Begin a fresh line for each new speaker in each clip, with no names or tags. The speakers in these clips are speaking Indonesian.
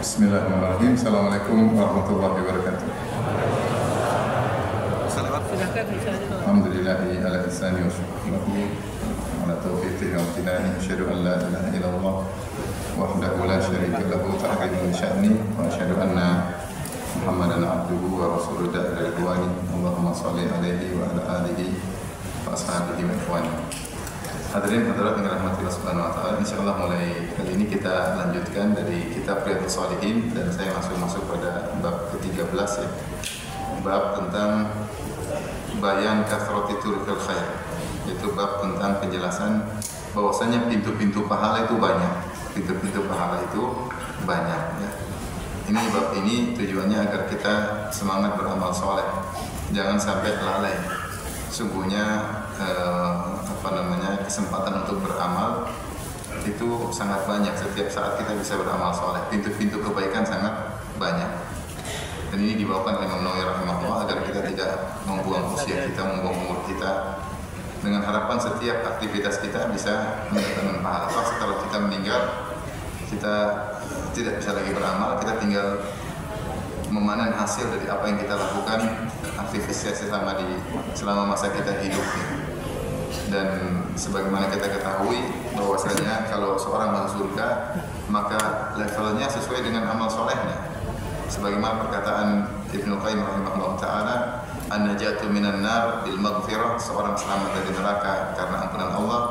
Bismillahirrahmanirrahim. Assalamualaikum warahmatullahi wabarakatuh. Alhamdulillahi ala ihsani wa syukrihi ala taufiqihi wa amtinani. Asyhadu an la ilaha illallah wahdahu la syarika lahu ta'ziman sya'ni wa asyhadu anna Muhammadan abduhu wa rasuluhu da'ila ridwani. Allahumma shalli alaihi wa ala alihi wa ashabihi wa ikhwani. Hadirin hadirat yang dirahmati Allah Subhanahu wa taala, insyaallah mulai kali ini kita lanjutkan dari kitab Riyadhus Shalihin dan saya masuk pada bab ke-13 ya. Bab tentang bayan kathrati turqil khair. Itu bab tentang penjelasan bahwasanya pintu-pintu pahala itu banyak. Pintu-pintu pahala itu banyak ya. Ini bab ini tujuannya agar kita semangat beramal soleh. Jangan sampai lalai. Sungguhnya kesempatan untuk beramal itu sangat banyak. Setiap saat kita bisa beramal soleh. Pintu-pintu kebaikan sangat banyak. Dan ini dibawakan oleh Imam Nawawi rahimahullah agar kita tidak membuang usia kita, membuang umur kita, dengan harapan setiap aktivitas kita bisa mendatangkan pahala. Setelah kita meninggal, kita tidak bisa lagi beramal, kita tinggal memanen hasil dari apa yang kita lakukan aktivitas selama masa kita hidup. Dan sebagaimana kita ketahui bahwasanya kalau seorang masuk surga maka levelnya sesuai dengan amal solehnya. Sebagaimana perkataan Ibnu Qayyim rahimahullah taala, an-najatu minan nar bil maghfirah, seorang selamat dari neraka karena ampunan Allah,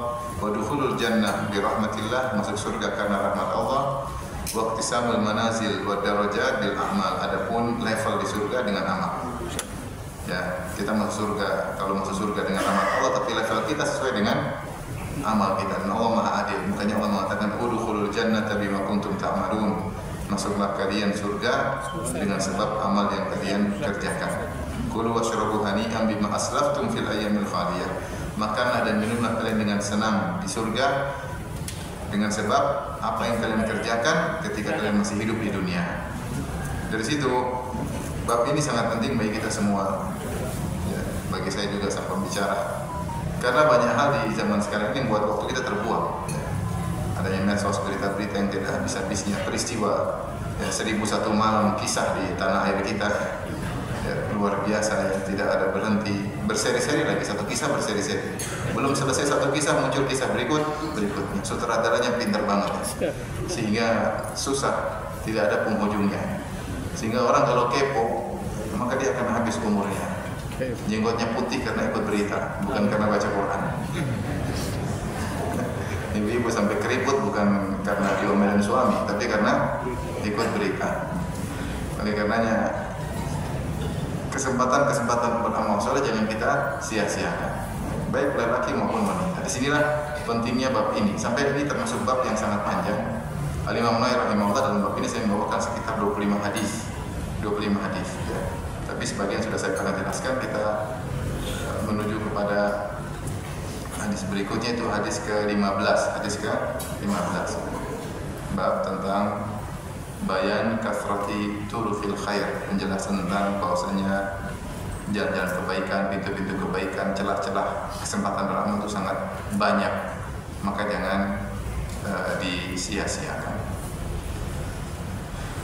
wa dukhulul jannah bi rahmatillah, masuk surga karena rahmat Allah, wa iqtisamul manazil wa darajat bil a'mal, adapun level di surga dengan amal. Ya, kita masuk surga, kalau masuk surga dengan rahmat Allah, tapi level kita sesuai dengan amal kita. Dan Allah Maha Adil. Makanya Allah mengatakan udkhulul jannata bima kuntum ta'malun. Masuklah kalian surga dengan sebab amal yang kalian kerjakan. Kulu washrabu hani'an bima aslaftum fil ayyamil khaliyah. Makanlah dan minumlah kalian dengan senang di surga dengan sebab apa yang kalian kerjakan ketika kalian masih hidup di dunia. Dari situ bab ini sangat penting bagi kita semua ya, bagi saya juga sang pembicara, karena banyak hal di zaman sekarang ini membuat waktu kita terbuang ya. Adanya medsos, berita-berita yang tidak habis-habisnya, peristiwa ya, 1001 malam kisah di tanah air kita ya, luar biasa ya, tidak ada berhenti, berseri-seri lagi, satu kisah berseri-seri, belum selesai satu kisah muncul kisah berikutnya. Sutradaranya pintar banget ya, sehingga susah, tidak ada penghujungnya. Sehingga orang kalau kepo, maka dia akan habis umurnya. Jenggotnya putih karena ikut berita, bukan karena baca Quran. Ibu-ibu sampai keriput bukan karena diomelin suami, tapi karena ikut berita. Oleh karenanya, kesempatan-kesempatan beramal soleh jangan kita sia-siakan, baik lelaki maupun wanita. Disinilah pentingnya bab ini. Sampai ini termasuk bab yang sangat panjang. Al-Imam Nawawi rahimahullah dalam bab ini saya membawakan sekitar 25 hadis ya. Tapi sebagian sudah saya pernah jelaskan. Kita menuju kepada hadis berikutnya, itu hadis ke-15. Hadis ke-15 bab tentang bayan kathrati turufil khair, penjelasan tentang bahwasanya jalan-jalan kebaikan, pintu-pintu kebaikan, celah-celah kesempatan beramal itu sangat banyak, maka jangan disia-siakan.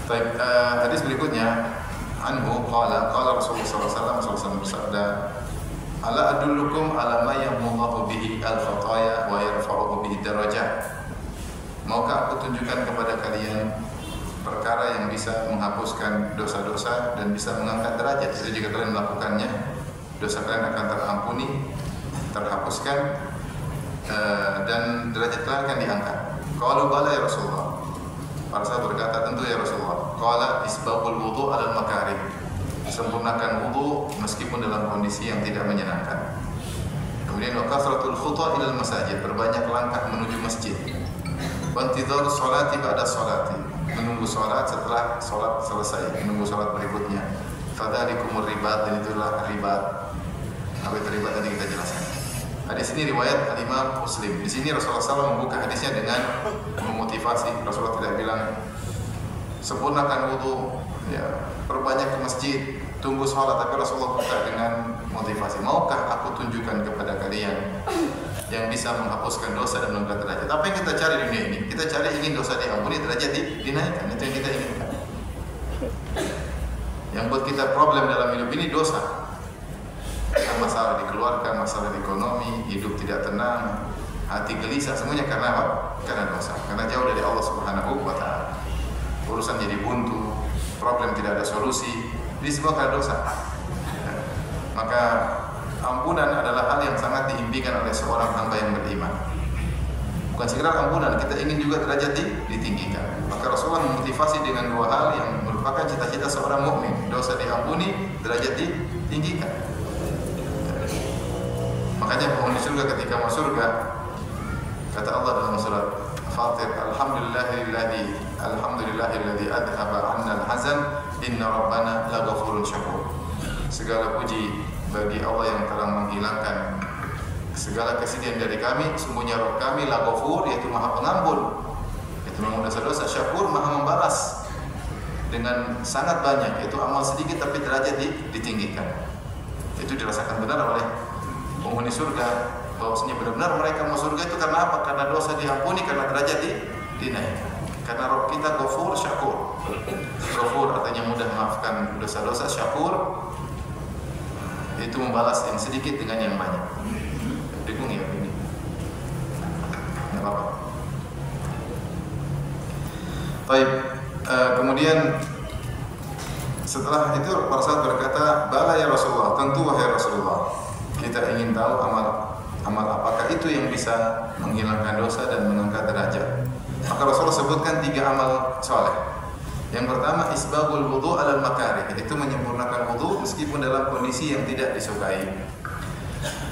Baik, hadis berikutnya, anhu qala Rasulullah SAW bersabda, ala adullukum ala ma yamullahu bihi al-khataya wa yarfa'uhu bihi darajat. Maukah aku tunjukkan kepada kalian perkara yang bisa menghapuskan dosa-dosa dan bisa mengangkat derajat. Jadi jika kalian melakukannya, dosa kalian akan terampuni, terhapuskan, dan derajat kalian akan diangkat. Qalu bala ya Rasulullah. Para sahabat berkata, tentu ya Rasulullah. Qala isbabul wudu' alal makarih. Sempurnakan wudu meskipun dalam kondisi yang tidak menyenangkan. Kemudian wa kasratul khuta ilal masajid, berbanyak langkah menuju masjid. Wa intidhar sholati ba'da sholati, menunggu salat setelah salat selesai, menunggu salat berikutnya. Fadzalikumur ribat, dan itulah ribat. Apa itu ribat tadi kita jelaskan. Hadis ini riwayat Imam Muslim. Di sini Rasulullah SAW membuka hadisnya dengan memotivasi. Rasulullah tidak bilang sempurnakan wudu, ya, perbanyak ke masjid, tunggu sholat, tapi Rasulullah buka dengan motivasi. Maukah aku tunjukkan kepada kalian yang bisa menghapuskan dosa dan mengangkat derajat? Apa yang kita cari di dunia ini? Kita cari ingin dosa diampuni, derajat dinaikkan. Itu yang kita inginkan. Yang buat kita problem dalam hidup ini dosa. Masalah di keluarga, masalah di ekonomi, hidup tidak tenang, hati gelisah, semuanya karena apa? Karena dosa. Karena jauh dari Allah Subhanahu wa taala. Urusan jadi buntu, problem tidak ada solusi, ini semua karena dosa. Maka ampunan adalah hal yang sangat diimpikan oleh seorang hamba yang beriman. Bukan sekedar ampunan, kita ingin juga derajat ditinggikan. Maka Rasulullah memotivasi dengan dua hal yang merupakan cita-cita seorang mukmin: dosa diampuni, derajat ditinggikan. Makanya penghuni surga ketika masuk surga, kata Allah dalam surat Fatir, Alhamdulillahilladzi adhaba 'anna al-hazan inna rabbana laghafurun syakur. Segala puji bagi Allah yang telah menghilangkan segala kesedihan dari kami. Sungguhnya Rabb kami Laghafur, yaitu Maha Pengampun, yaitu mengampuni dosa-dosa. Syakur, Maha membalas dengan sangat banyak, yaitu amal sedikit tapi derajat ditinggikan. Itu dirasakan benar oleh penghuni surga, bahwasanya benar-benar mereka mau surga itu karena apa? Karena dosa diampuni, karena derajat dinaikkan. Karena Rabb kita Ghafur, Syakur. Ghafur artinya mudah maafkan dosa-dosa, Syakur itu membalas yang sedikit dengan yang banyak. Bingung ya ini? Tidak apa-apa. Baik, kemudian setelah itu para sahabat berkata, "Bala ya Rasulullah, tentu wahai Rasulullah. Kita ingin tahu amal apakah itu yang bisa menghilangkan dosa dan mengangkat derajat." Maka Rasulullah sebutkan 3 amal soleh. Yang pertama, isbagul wudu alal makarih, itu menyempurnakan wudu meskipun dalam kondisi yang tidak disukai.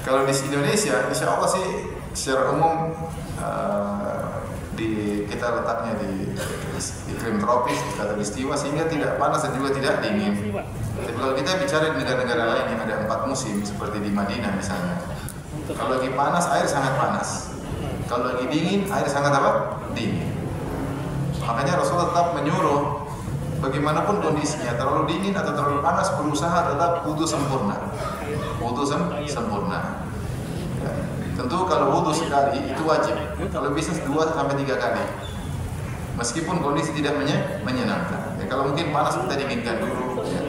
Kalau di Indonesia, insya Allah sih secara umum kita letaknya di iklim tropis, di khatulistiwa, sehingga tidak panas dan juga tidak dingin. Tapi kalau kita bicara di negara-negara lain yang ada 4 musim, seperti di Madinah misalnya, kalau lagi panas air sangat panas, kalau lagi dingin air sangat apa? Dingin. Makanya Rasulullah tetap menyuruh bagaimanapun kondisinya, terlalu dingin atau terlalu panas, berusaha tetap wudu sempurna. Wudu sempurna. Ya. Tentu kalau wudu sekali itu wajib. Kalau bisa 2 sampai 3 kali. Meskipun kondisi tidak menyenangkan. Ya, kalau mungkin panas kita dinginkan dulu. Ya.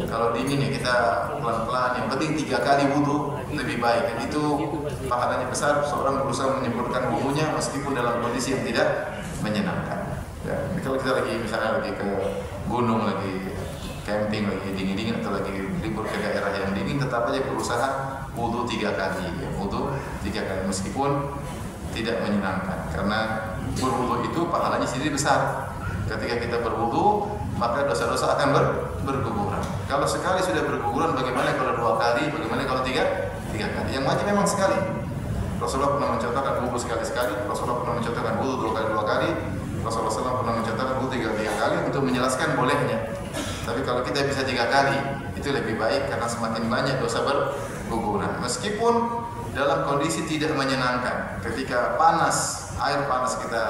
Kalau dingin ya kita pelan-pelan. Yang penting 3 kali wudu lebih baik. Dan itu pahalanya besar. Seorang berusaha menyempurnakan wudunya meskipun dalam kondisi yang tidak menyenangkan. Ya, kalau kita misalnya lagi ke gunung, lagi camping, lagi dingin-dingin atau lagi libur ke daerah yang dingin, tetap aja berusaha wudu 3 kali, ya, wudu 3 kali meskipun tidak menyenangkan. Karena berwudu itu pahalanya sendiri besar. Ketika kita berwudu, maka dosa-dosa akan berguguran. Kalau sekali sudah berguguran, bagaimana kalau 2 kali? Bagaimana kalau 3 kali? Yang wajib memang sekali. Rasulullah pernah mencontohkan wudu sekali-sekali. Rasulullah pernah mencontohkan wudu 2 kali. Rasulullah SAW pernah mencontohkan wudu 3 kali untuk menjelaskan bolehnya. Tapi kalau kita bisa 3 kali, itu lebih baik karena semakin banyak dosa berguguran. Meskipun dalam kondisi tidak menyenangkan, ketika panas, air panas kita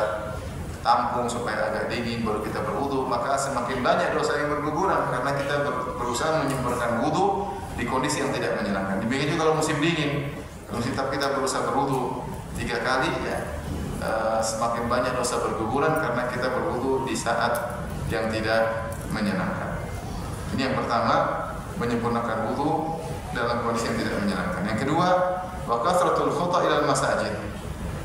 tampung supaya agak dingin baru kita berwudu, maka semakin banyak dosa yang berguguran karena kita berusaha menyempurnakan wudu di kondisi yang tidak menyenangkan. Demikian juga kalau musim dingin, kalau kita berusaha berwudu 3 kali, ya semakin banyak dosa berguguran karena kita berwudu di saat yang tidak menyenangkan. Ini yang pertama, menyempurnakan wudu dalam kondisi yang tidak menyenangkan. Yang kedua, wa kathratul khuta ilal masajid,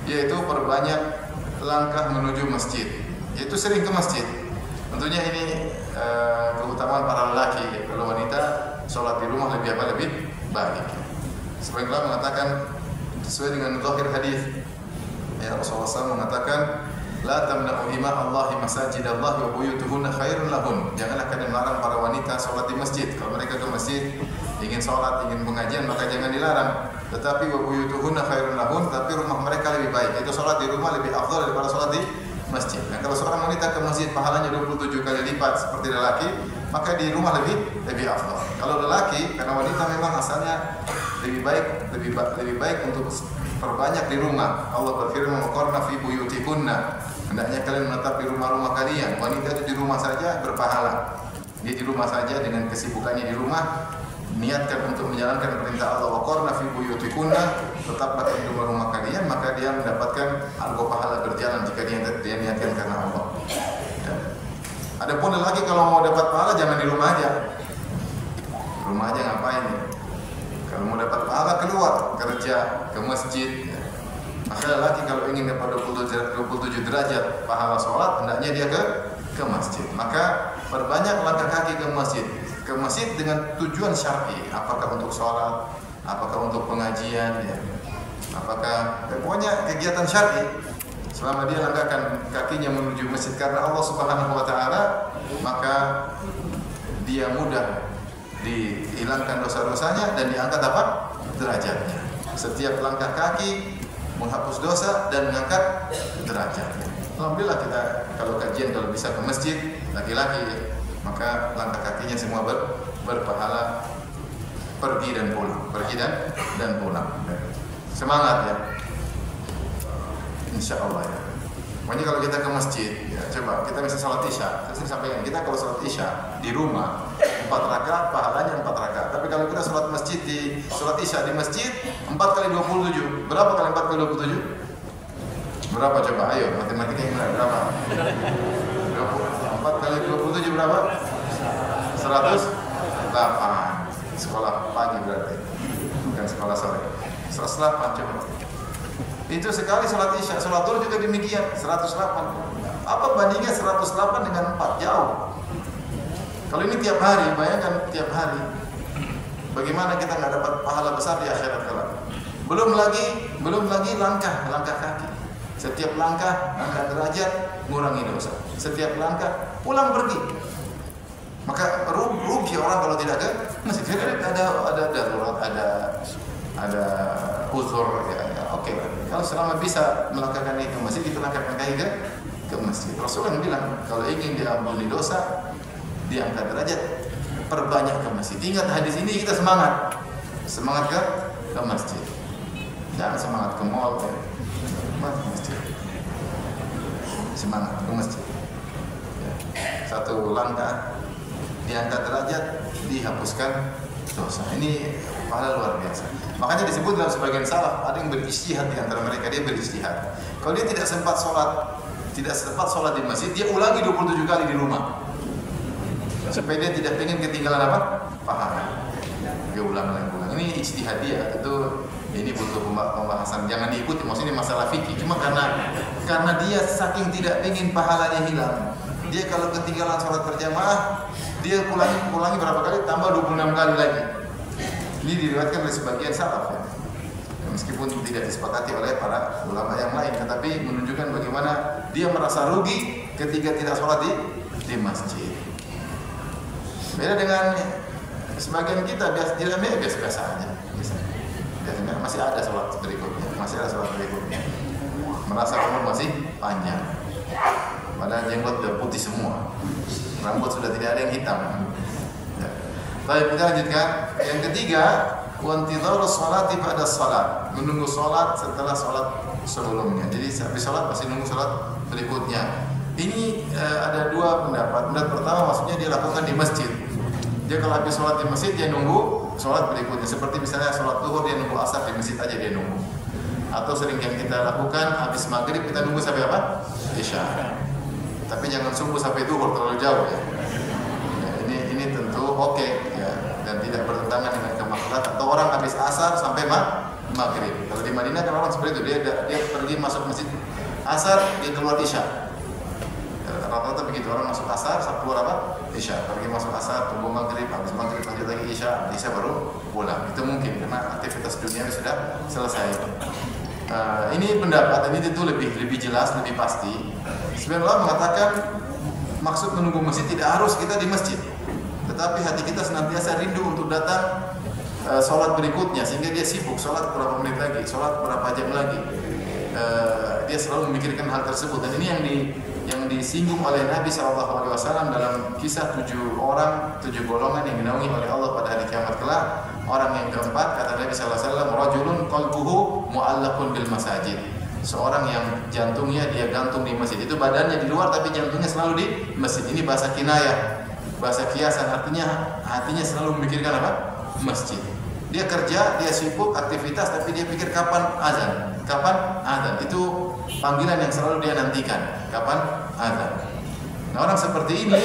yaitu perbanyak langkah menuju masjid, yaitu sering ke masjid. Tentunya ini keutamaan para lelaki. Kalau wanita sholat di rumah lebih baik. Sebagian mengatakan sesuai dengan zahir hadis, ya, Rasulullah SAW mengatakan, la tamna'u ima Allahi masajidallah wa buyutuhunna khairun lahun. Janganlah kalian melarang para wanita sholat di masjid. Kalau mereka ke masjid ingin sholat, ingin pengajian, maka jangan dilarang. Tetapi wa buyutuhunna khairun lahun, tapi rumah mereka lebih baik. Itu sholat di rumah lebih afdal daripada sholat di masjid. Nah, kalau seorang wanita ke masjid pahalanya 27 kali lipat seperti lelaki, maka di rumah lebih afdal. Kalau lelaki, karena wanita memang asalnya lebih baik untuk perbanyak di rumah. Allah berfirman, waqarna fi buyutikunna, hendaknya kalian menetap di rumah-rumah kalian. Wanita itu di rumah saja berpahala. Dia di rumah saja dengan kesibukannya di rumah, niatkan untuk menjalankan perintah Allah, waqarna fi buyutikunna, tetaplah di rumah-rumah kalian, maka dia mendapatkan algo pahala berjalan jika dia niatkan karena Allah. Dan Adapun lelaki kalau mau dapat pahala jangan di rumah aja. Rumah aja ngapain ya? Kalau mau dapat pahala keluar kerja ke masjid. Ya. Maka lelaki kalau ingin dapat 27 derajat pahala sholat, hendaknya dia ke masjid. Maka perbanyak langkah kaki ke masjid. Ke masjid dengan tujuan syar'i, apakah untuk sholat, apakah untuk pengajian, ya. Apakah pokoknya kegiatan syar'i. Selama dia langkahkan kakinya menuju masjid karena Allah Subhanahu wa taala, maka dia mudah dihilangkan dosa-dosanya dan diangkat apa? Derajatnya. Setiap langkah kaki menghapus dosa dan mengangkat derajatnya. Alhamdulillah kita kalau kajian kalau bisa ke masjid laki-laki, maka langkah kakinya semua berpahala pergi dan pulang, pulang. Semangat ya. Insya Allah ya. Makanya kalau kita ke masjid, ya, coba kita bisa sholat isya. Saya sampaikan kita kalau sholat isya di rumah 4 rakaat pahalanya 4 rakaat. Tapi kalau kita sholat isya di masjid 4 kali 27, berapa kali 4 kali 27? Berapa coba? Ayo matematikanya berapa? 4 kali 27 berapa? 108. Sekolah pagi berarti, bukan sekolah sore. 108 coba. Itu sekali sholat isya, sholat zuhur juga demikian, 108. Apa bandingnya 108 dengan 4? Jauh. Kalau ini tiap hari, bayangkan tiap hari. Bagaimana kita nggak dapat pahala besar di akhirat kelak? Belum lagi langkah kaki. Setiap langkah derajat, ngurangi dosa. Setiap langkah pulang pergi. Maka rugi orang kalau tidak ke masjid. Ada darurat, ada uzur ya. Oke. Kalau selama bisa melangkahkan ini ke masjid, kita langkahkan kaki ke masjid. Rasulullah bilang kalau ingin diampuni dosa, diangkat derajat, perbanyak ke masjid. Ingat hadis ini, kita semangat ke masjid. Jangan semangat ke mall, ke masjid. Semangat ke masjid. Ya. Satu langkah diangkat derajat, dihapuskan dosa. Ini pahala luar biasa. Makanya disebut dalam sebagian salaf ada yang berijtihad di antara mereka, dia berijtihad. Kalau dia tidak sempat sholat di masjid, dia ulangi 27 kali di rumah. Supaya dia tidak ingin ketinggalan apa? Pahala. Dia ulang. Ini ijtihadiyah, ini butuh pembahasan. Jangan diikuti, maksudnya masalah fikih. Cuma karena dia saking tidak ingin pahalanya hilang. Dia kalau ketinggalan sholat berjamaah, dia ulangi berapa kali? Tambah 26 kali lagi. Ini diriwayatkan oleh sebagian salaf ya. Meskipun tidak disepakati oleh para ulama yang lain, tetapi menunjukkan bagaimana dia merasa rugi ketika tidak sholat di masjid. Beda dengan sebagian kita biasa aja. Biasanya masih ada sholat berikutnya. Merasa umur masih panjang. Padahal jenggot sudah putih semua. Rambut sudah tidak ada yang hitam. Ya. Baik, kita lanjutkan. Yang ketiga, wantidharus sholati ba'da shalat. Menunggu sholat setelah sholat sebelumnya. Jadi habis sholat masih nunggu sholat berikutnya. Ini ada dua pendapat. Pendapat pertama maksudnya dia lakukan di masjid. Dia kalau habis sholat di masjid dia nunggu sholat berikutnya. Seperti misalnya sholat zuhur dia nunggu asar di masjid aja dia nunggu. Atau sering yang kita lakukan habis maghrib kita nunggu sampai apa? Isya. Tapi jangan subuh sampai zuhur, terlalu jauh ya. Ini tentu oke ya, dan tidak bertentangan dengan kemakruhan. Atau orang habis asar sampai maghrib. Kalau di Madinah kan orang seperti itu, dia pergi masuk masjid asar, dia keluar isya. Rata-rata begitu, orang masuk asar, keluar apa? Isya. Pergi masuk asar, tunggu maghrib, habis maghrib lanjut lagi isya baru pulang. Itu mungkin karena aktivitas dunia sudah selesai. Ini pendapat, ini tentu lebih jelas, lebih pasti. Sebenarnya Allah mengatakan maksud menunggu masjid tidak harus kita di masjid, tetapi hati kita senantiasa rindu untuk datang sholat berikutnya, sehingga dia sibuk sholat berapa menit lagi, sholat berapa jam lagi. Dia selalu memikirkan hal tersebut, dan ini yang disinggung oleh Nabi SAW dalam kisah 7 golongan yang dinaungi oleh Allah pada hari kiamat kelak. Orang yang keempat, kata Nabi SAW, rajulun qalbuhu mu'allaqun bil masajid. Seorang yang jantungnya dia gantung di masjid. Itu badannya di luar tapi jantungnya selalu di masjid. Ini bahasa kinayah, bahasa kiasan, artinya hatinya selalu memikirkan apa? Masjid. Dia kerja, dia sibuk aktivitas, tapi dia pikir kapan azan. Kapan azan? Itu panggilan yang selalu dia nantikan. Kapan azan? Nah, orang seperti ini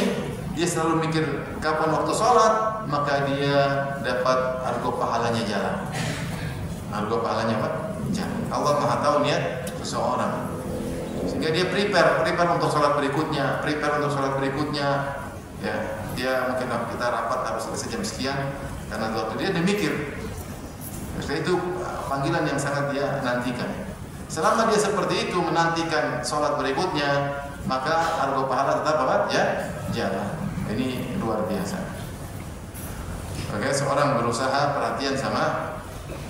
dia selalu mikir kapan waktu sholat, maka dia dapat argo pahalanya jalan. Argo pahalanya apa? Jalan. Allah Maha tahu niat seseorang. Sehingga dia prepare untuk sholat berikutnya, ya, dia mungkin kita rapat harus selesai jam sekian, karena waktu dia mikir. Setelah itu panggilan yang sangat dia nantikan. Selama dia seperti itu menantikan sholat berikutnya, maka argo pahala tetap apa? Ya, jalan. Ini luar biasa. Oke, seorang berusaha perhatian sama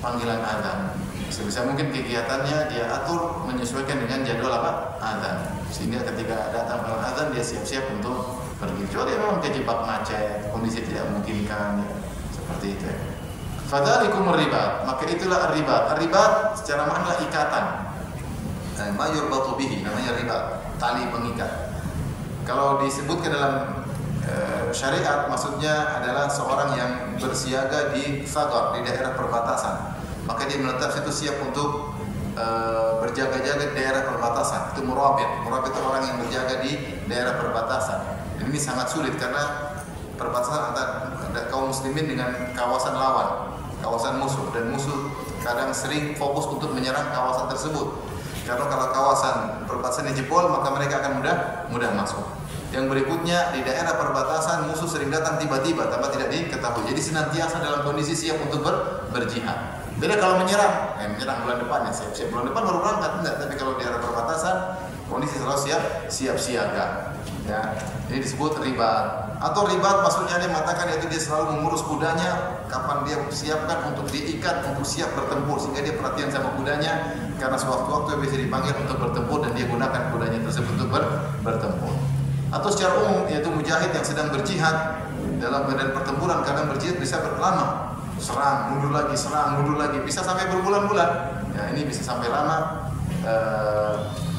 panggilan azan. Sebisa mungkin kegiatannya dia atur menyesuaikan dengan jadwal apa? Azan. Sehingga ketika datang panggilan azan dia siap-siap untuk pergi. Kecuali memang terjebak macet, kondisi tidak memungkinkan, ya. Seperti itu. Fadzalikumur ribat, maka itulah ribat. Ribat secara makna ikatan. Ma yurbatu bihi, namanya ribat, tali pengikat. Kalau disebutkan dalam syariat, maksudnya adalah seorang yang bersiaga di fagar, di daerah perbatasan. Maka dia menetap situ siap untuk berjaga-jaga di daerah perbatasan. Itu murabit. Murabit itu orang yang berjaga di daerah perbatasan. Dan ini sangat sulit karena perbatasan antara kaum muslimin dengan kawasan lawan, kawasan musuh, dan musuh kadang sering fokus untuk menyerang kawasan tersebut. Karena kalau kawasan perbatasan jebol, maka mereka akan mudah masuk. Yang berikutnya, di daerah perbatasan musuh sering datang tiba-tiba tanpa tidak diketahui. Jadi senantiasa dalam kondisi siap untuk berjihad. Beda kalau menyerang bulan depan, ya siap bulan depan baru berangkat, enggak. Tapi kalau di daerah perbatasan kondisi selalu siap siaga. Ya, ini disebut ribat. Atau ribat maksudnya dia mengatakan yaitu dia selalu mengurus kudanya, kapan dia siapkan untuk diikat untuk siap bertempur, sehingga dia perhatian sama kudanya karena sewaktu-waktu bisa dipanggil untuk bertempur dan dia gunakan kudanya tersebut untuk bertempur. Atau secara umum yaitu mujahid yang sedang berjihad dalam medan pertempuran, kadang berjihad bisa berlama, serang mundur lagi, bisa sampai berbulan-bulan. Ya, ini bisa sampai lama.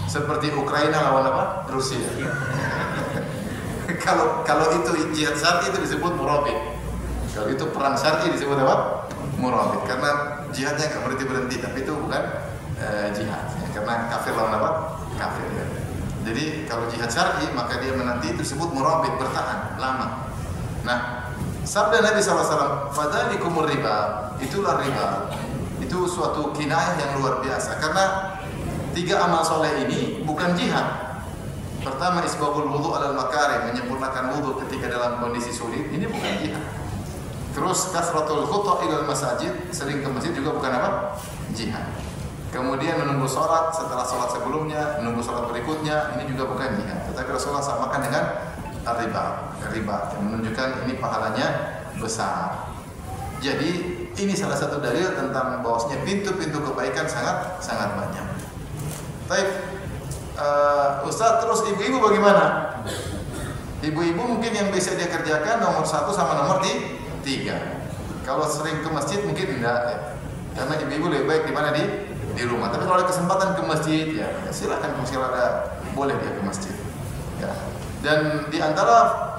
Seperti Ukraina lawan apa? Rusia. Kalau itu jihad syar'i itu disebut murabit. Kalau itu perang syar'i disebut apa? Murabit. Karena jihadnya nggak berhenti, tapi itu bukan jihad. Ya, karena kafir lawan apa? Kafir. Ya. Jadi kalau jihad syar'i maka dia menanti itu disebut murabit, bertahan lama. Nah, sabda Nabi SAW, fadzalikumur riba, itulah riba. Itu suatu kinayah yang luar biasa. Karena 3 amal soleh ini bukan jihad. Pertama, isbabul wudu alal makarim, menyempurnakan wudu ketika dalam kondisi sulit, ini bukan jihad. Terus kasratul khutha ilal masajid, sering ke masjid juga bukan apa? Jihad. Kemudian menunggu sholat setelah sholat sebelumnya, menunggu sholat berikutnya, ini juga bukan jihad. Tetapi Rasulullah samakan dengan riba yang menunjukkan ini pahalanya besar. Jadi ini salah satu dalil tentang bahwasanya pintu-pintu kebaikan sangat banyak. Baik, Ustaz, terus ibu-ibu bagaimana? Ibu-ibu mungkin yang bisa dia kerjakan nomor 1 sama nomor 3. Kalau sering ke masjid mungkin tidak, ya. Karena ibu-ibu lebih baik di mana di rumah. Tapi kalau ada kesempatan ke masjid, ya silakan kalau ada boleh dia ke masjid. Ya. Dan di antara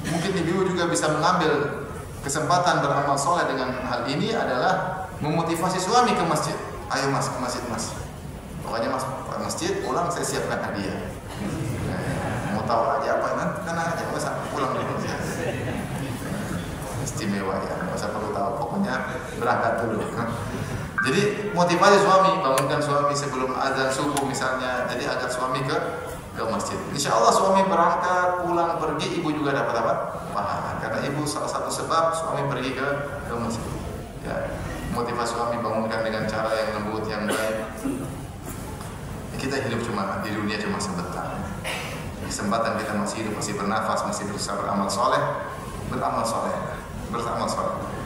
mungkin ibu juga bisa mengambil kesempatan beramal soleh dengan hal ini adalah memotivasi suami ke masjid. Ayo mas ke masjid mas. Pokoknya mas ke masjid pulang saya siapkan hadiah. Mau tahu aja apa kan aja nggak usah pulang dulu ya. Istimewa ya, nggak usah perlu tahu. Pokoknya berangkat dulu. Jadi motivasi suami, bangunkan suami sebelum azan subuh misalnya. Jadi agar suami ke masjid. Insya Allah suami berangkat, pulang, pergi, ibu juga dapat apa? Pahala. Karena ibu salah satu sebab suami pergi ke masjid. Ya, motivasi suami bangunkan dengan cara yang lembut, yang baik. Kita hidup di dunia cuma sebentar. Kesempatan kita masih hidup, masih bernafas, masih berusaha beramal soleh.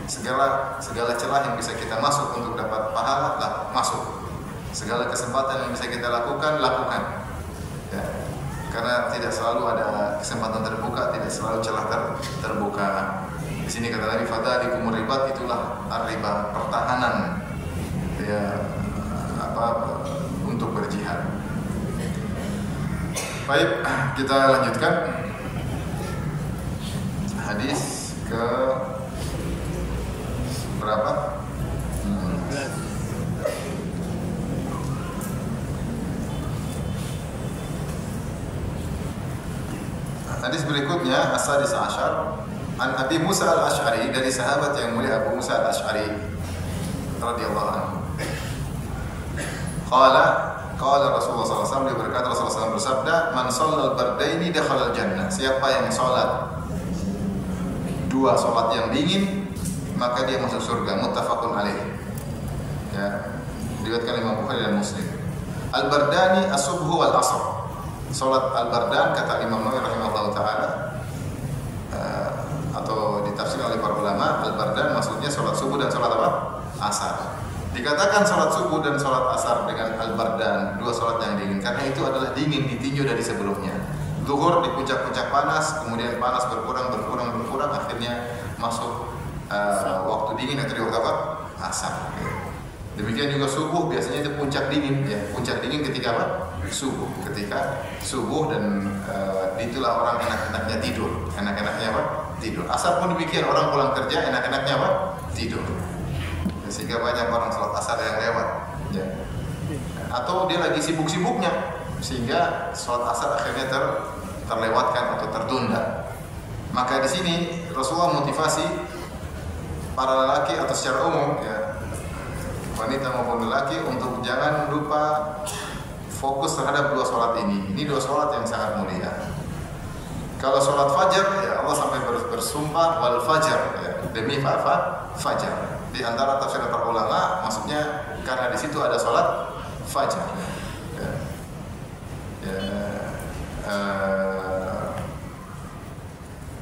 Segala celah yang bisa kita masuk untuk dapat pahala, masuk. Segala kesempatan yang bisa kita lakukan. Ya, karena tidak selalu ada kesempatan terbuka, tidak selalu celah terbuka. Di sini kata Nabi fadzalikumur ribat, itulah ar-riba, pertahanan. Ya, untuk berjihad. Baik, kita lanjutkan hadis ke berapa? Hadis berikutnya as-sadis asyar an Abi Musa al-Asy'ari, dari sahabat yang mulia Abu Musa al-Asy'ari radhiyallahu anhu. Qala Rasulullah sallallahu alaihi wasallam, dia berkata, Rasulullah SAW bersabda, man shallal bardaini dakhala al-jannah. Siapa yang salat dua salat yang dingin, maka dia masuk surga. Muttafaqun alaih. Ya, diriwayatkan Imam Bukhari dan Muslim. Al-bardani as-subhu wal asr. Salat al-bardan, kata Imam Nawawi rahimahullah taala, atau ditafsir oleh para ulama, al-bardan maksudnya salat subuh dan salat apa? Asar. Dikatakan salat subuh dan salat asar dengan al-bardan, dua salat yang dingin, karena itu adalah dingin ditinjau dari sebelumnya. Zuhur di puncak-puncak panas, kemudian panas berkurang, akhirnya masuk waktu dingin atau di waktu apa? Asar. Demikian juga subuh, biasanya itu puncak dingin, ya. Puncak dingin ketika apa? Subuh. Ketika subuh, dan itulah orang enak-enaknya tidur. Enak-enaknya apa? Tidur. Asar pun demikian, orang pulang kerja enak-enaknya apa? Tidur. Sehingga banyak orang sholat asar yang lewat, ya. Atau dia lagi sibuk-sibuknya, sehingga sholat asar akhirnya terlewatkan atau tertunda. Maka di sini Rasulullah motivasi para lelaki atau secara umum, ya, wanita maupun lelaki, untuk jangan lupa fokus terhadap dua sholat ini. Ini dua sholat yang sangat mulia. Kalau sholat fajar, ya Allah sampai bersumpah wal fajar, ya, demi fajar. Di antara tafsir para ulama, maksudnya karena di situ ada sholat fajar. Ya.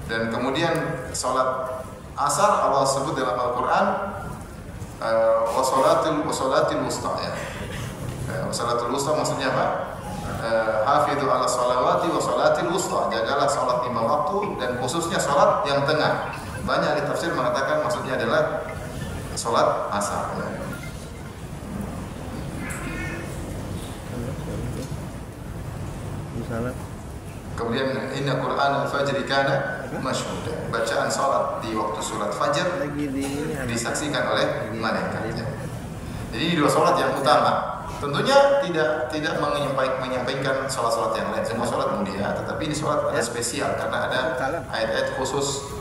Dan kemudian sholat asar Allah sebut dalam Al-Quran wasolatil wusta, ya. Wasolatil wusta maksudnya apa? Hafidhu ala salawati wasolatil wusta, jagalah sholat 5 waktu dan khususnya sholat yang tengah. Banyak ahli tafsir mengatakan maksudnya adalah sholat asar, ya. Kemudian inna Qur'an al-fajri kana masyhuda. Bacaan salat di waktu surat fajar disaksikan oleh malaikat, ya. Jadi ini dua salat yang utama. Tentunya tidak menyampaikan salat-salat yang lain. Semua salat mulia, tetapi ini salat spesial karena ada ayat-ayat khusus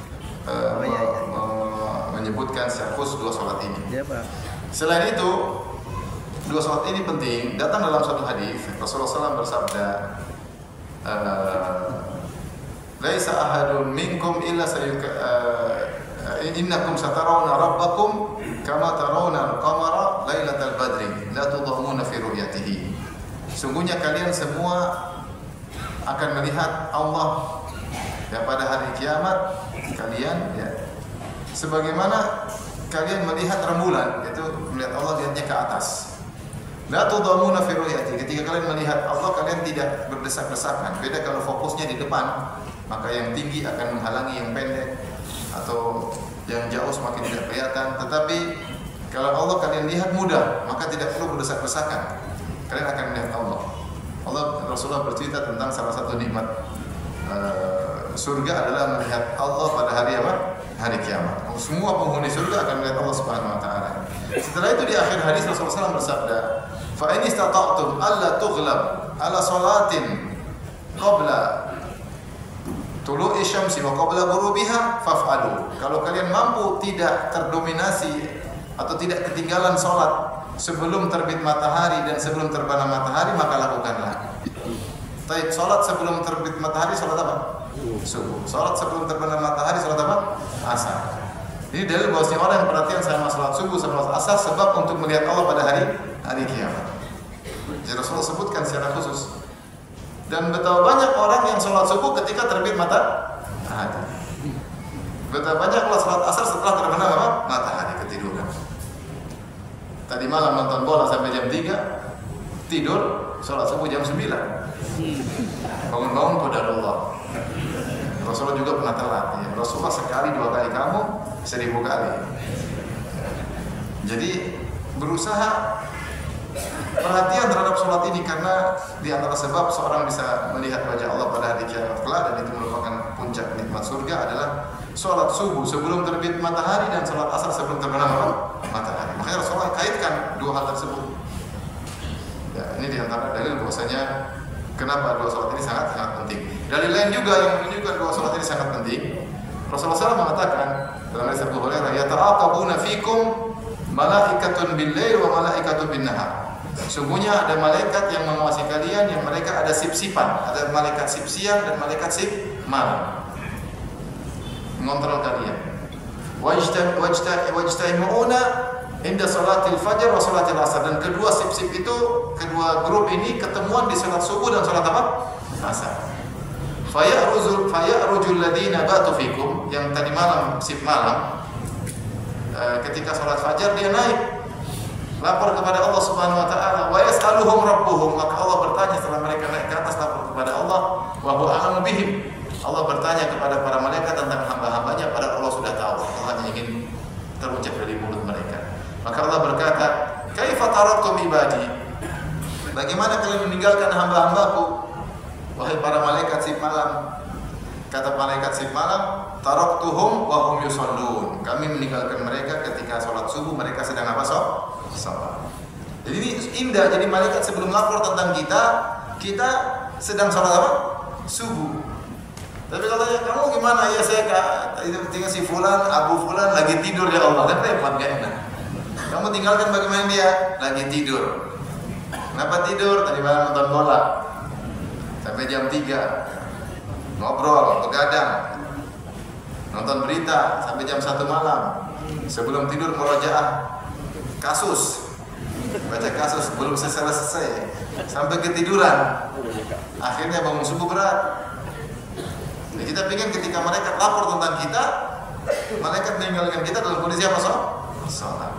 menyebutkan secara khusus dua salat ini. Selain itu, dua salat ini penting. Datang dalam satu hadis Rasulullah SAW bersabda, laisa ahadun minkum illa innakum satarawna rabbakum kama tarawna al-qamara lailatal badri la tudhamuna fi ru'yatihi. Sungguhnya kalian semua akan melihat Allah, ya, pada hari kiamat kalian, ya, sebagaimana kalian melihat rembulan, yaitu melihat Allah, lihatnya ke atas. La tudhamuna fi ru'yatihi. Ketika kalian melihat Allah, kalian tidak berdesak-desakan. Beda kalau fokusnya di depan, maka yang tinggi akan menghalangi yang pendek, atau yang jauh semakin tidak kelihatan. Tetapi kalau Allah kalian lihat mudah, maka tidak perlu berdesak-desakan. Kalian akan melihat Allah. Rasulullah bercerita tentang salah satu nikmat surga adalah melihat Allah pada hari apa? Hari kiamat. Semua penghuni surga akan melihat Allah Subhanahu wa taala. Setelah itu di akhir hadis Rasulullah SAW bersabda, "Fa in istata'tum alla tughlab ala salatin qabla tulu'i syamsi wa qabla ghurubiha faf'alu." Kalau kalian mampu tidak terdominasi atau tidak ketinggalan salat sebelum terbit matahari dan sebelum terbenam matahari, maka lakukanlah. Baik, salat sebelum terbit matahari salat apa? Subuh. Salat sebelum terbenam matahari salat apa? Asar. Ini dalil bahwasanya orang yang perhatian sama salat subuh sama salat asar sebab untuk melihat Allah pada hari kiamat. Jadi Rasulullah sebutkan secara khusus. Dan betapa banyak orang yang salat subuh ketika terbit matahari. Betapa banyak orang salat asar setelah terbenam apa? Matahari, ketiduran. Tadi malam nonton bola sampai jam 3, tidur, salat subuh jam 9. Bangun-bangun qadarullah. Rasulullah juga pernah telat, ya. Rasulullah sekali, 2 kali, kamu 1000 kali. Jadi berusaha perhatian terhadap sholat ini, karena di antara sebab seorang bisa melihat wajah Allah pada hari kiamat kelak, dan itu merupakan puncak nikmat surga, adalah sholat subuh sebelum terbit matahari dan sholat asar sebelum terbenam matahari. Makanya Rasulullah kaitkan dua hal tersebut. Ya, ini di antara dalil bahwasanya Kenapa dua salat ini sangat penting? Dalil lain juga yang menunjukkan dua salat ini sangat penting. Rasulullah SAW mengatakan dalam hadis Abu Hurairah, "Yata'aqabuna fikum malaikatun bil-lail wa malaikatun bin-nahar." Sungguhnya ada malaikat yang mengawasi kalian, yang mereka ada sip-sipan, ada malaikat sip siang dan malaikat sip malam, mengontrol kalian. Wajtahimuuna inda salatil fajr wa salatil asar, dan kedua sip-sip itu, kedua grup ini ketemuan di salat subuh dan salat apa? Asar. Faya'rujul ladina batu fikum, yang tadi malam sip malam, ketika salat fajar dia naik lapor kepada Allah Subhanahu wa taala, wa yas'aluhum rabbuhum, maka Allah bertanya setelah mereka naik ke atas lapor kepada Allah, wa huwa a'lamu bihim. Allah bertanya kepada para malaikat tentang hamba-hambanya, padahal Allah sudah tahu, Allah hanya ingin terucap dari mulut mereka. Maka Allah berkata, "Kaifa taraktum ibadi?" Bagaimana kalian meninggalkan hamba-hambaku? Wahai para malaikat sip malam. Kata malaikat sip malam, "Taraktuhum wa hum yusallun." Kami meninggalkan mereka ketika salat subuh, mereka sedang apa? Salat. Jadi ini indah. Jadi malaikat sebelum lapor tentang kita sedang salat apa? Subuh. Tapi kalau kamu gimana? Ya saya tinggal si fulan, Abu Fulan lagi tidur ya Allah, kan repot gak enak. Kamu tinggalkan bagaimana dia? Lagi tidur. Kenapa tidur? Tadi malam nonton bola sampai jam 3, ngobrol, begadang, nonton berita sampai jam 1 malam. Sebelum tidur murojaah kasus, baca kasus belum selesai sampai ketiduran. Akhirnya bangun subuh berat. Nah, kita pikir ketika mereka lapor tentang kita, malaikat meninggalkan kita dalam kondisi apa? Salat.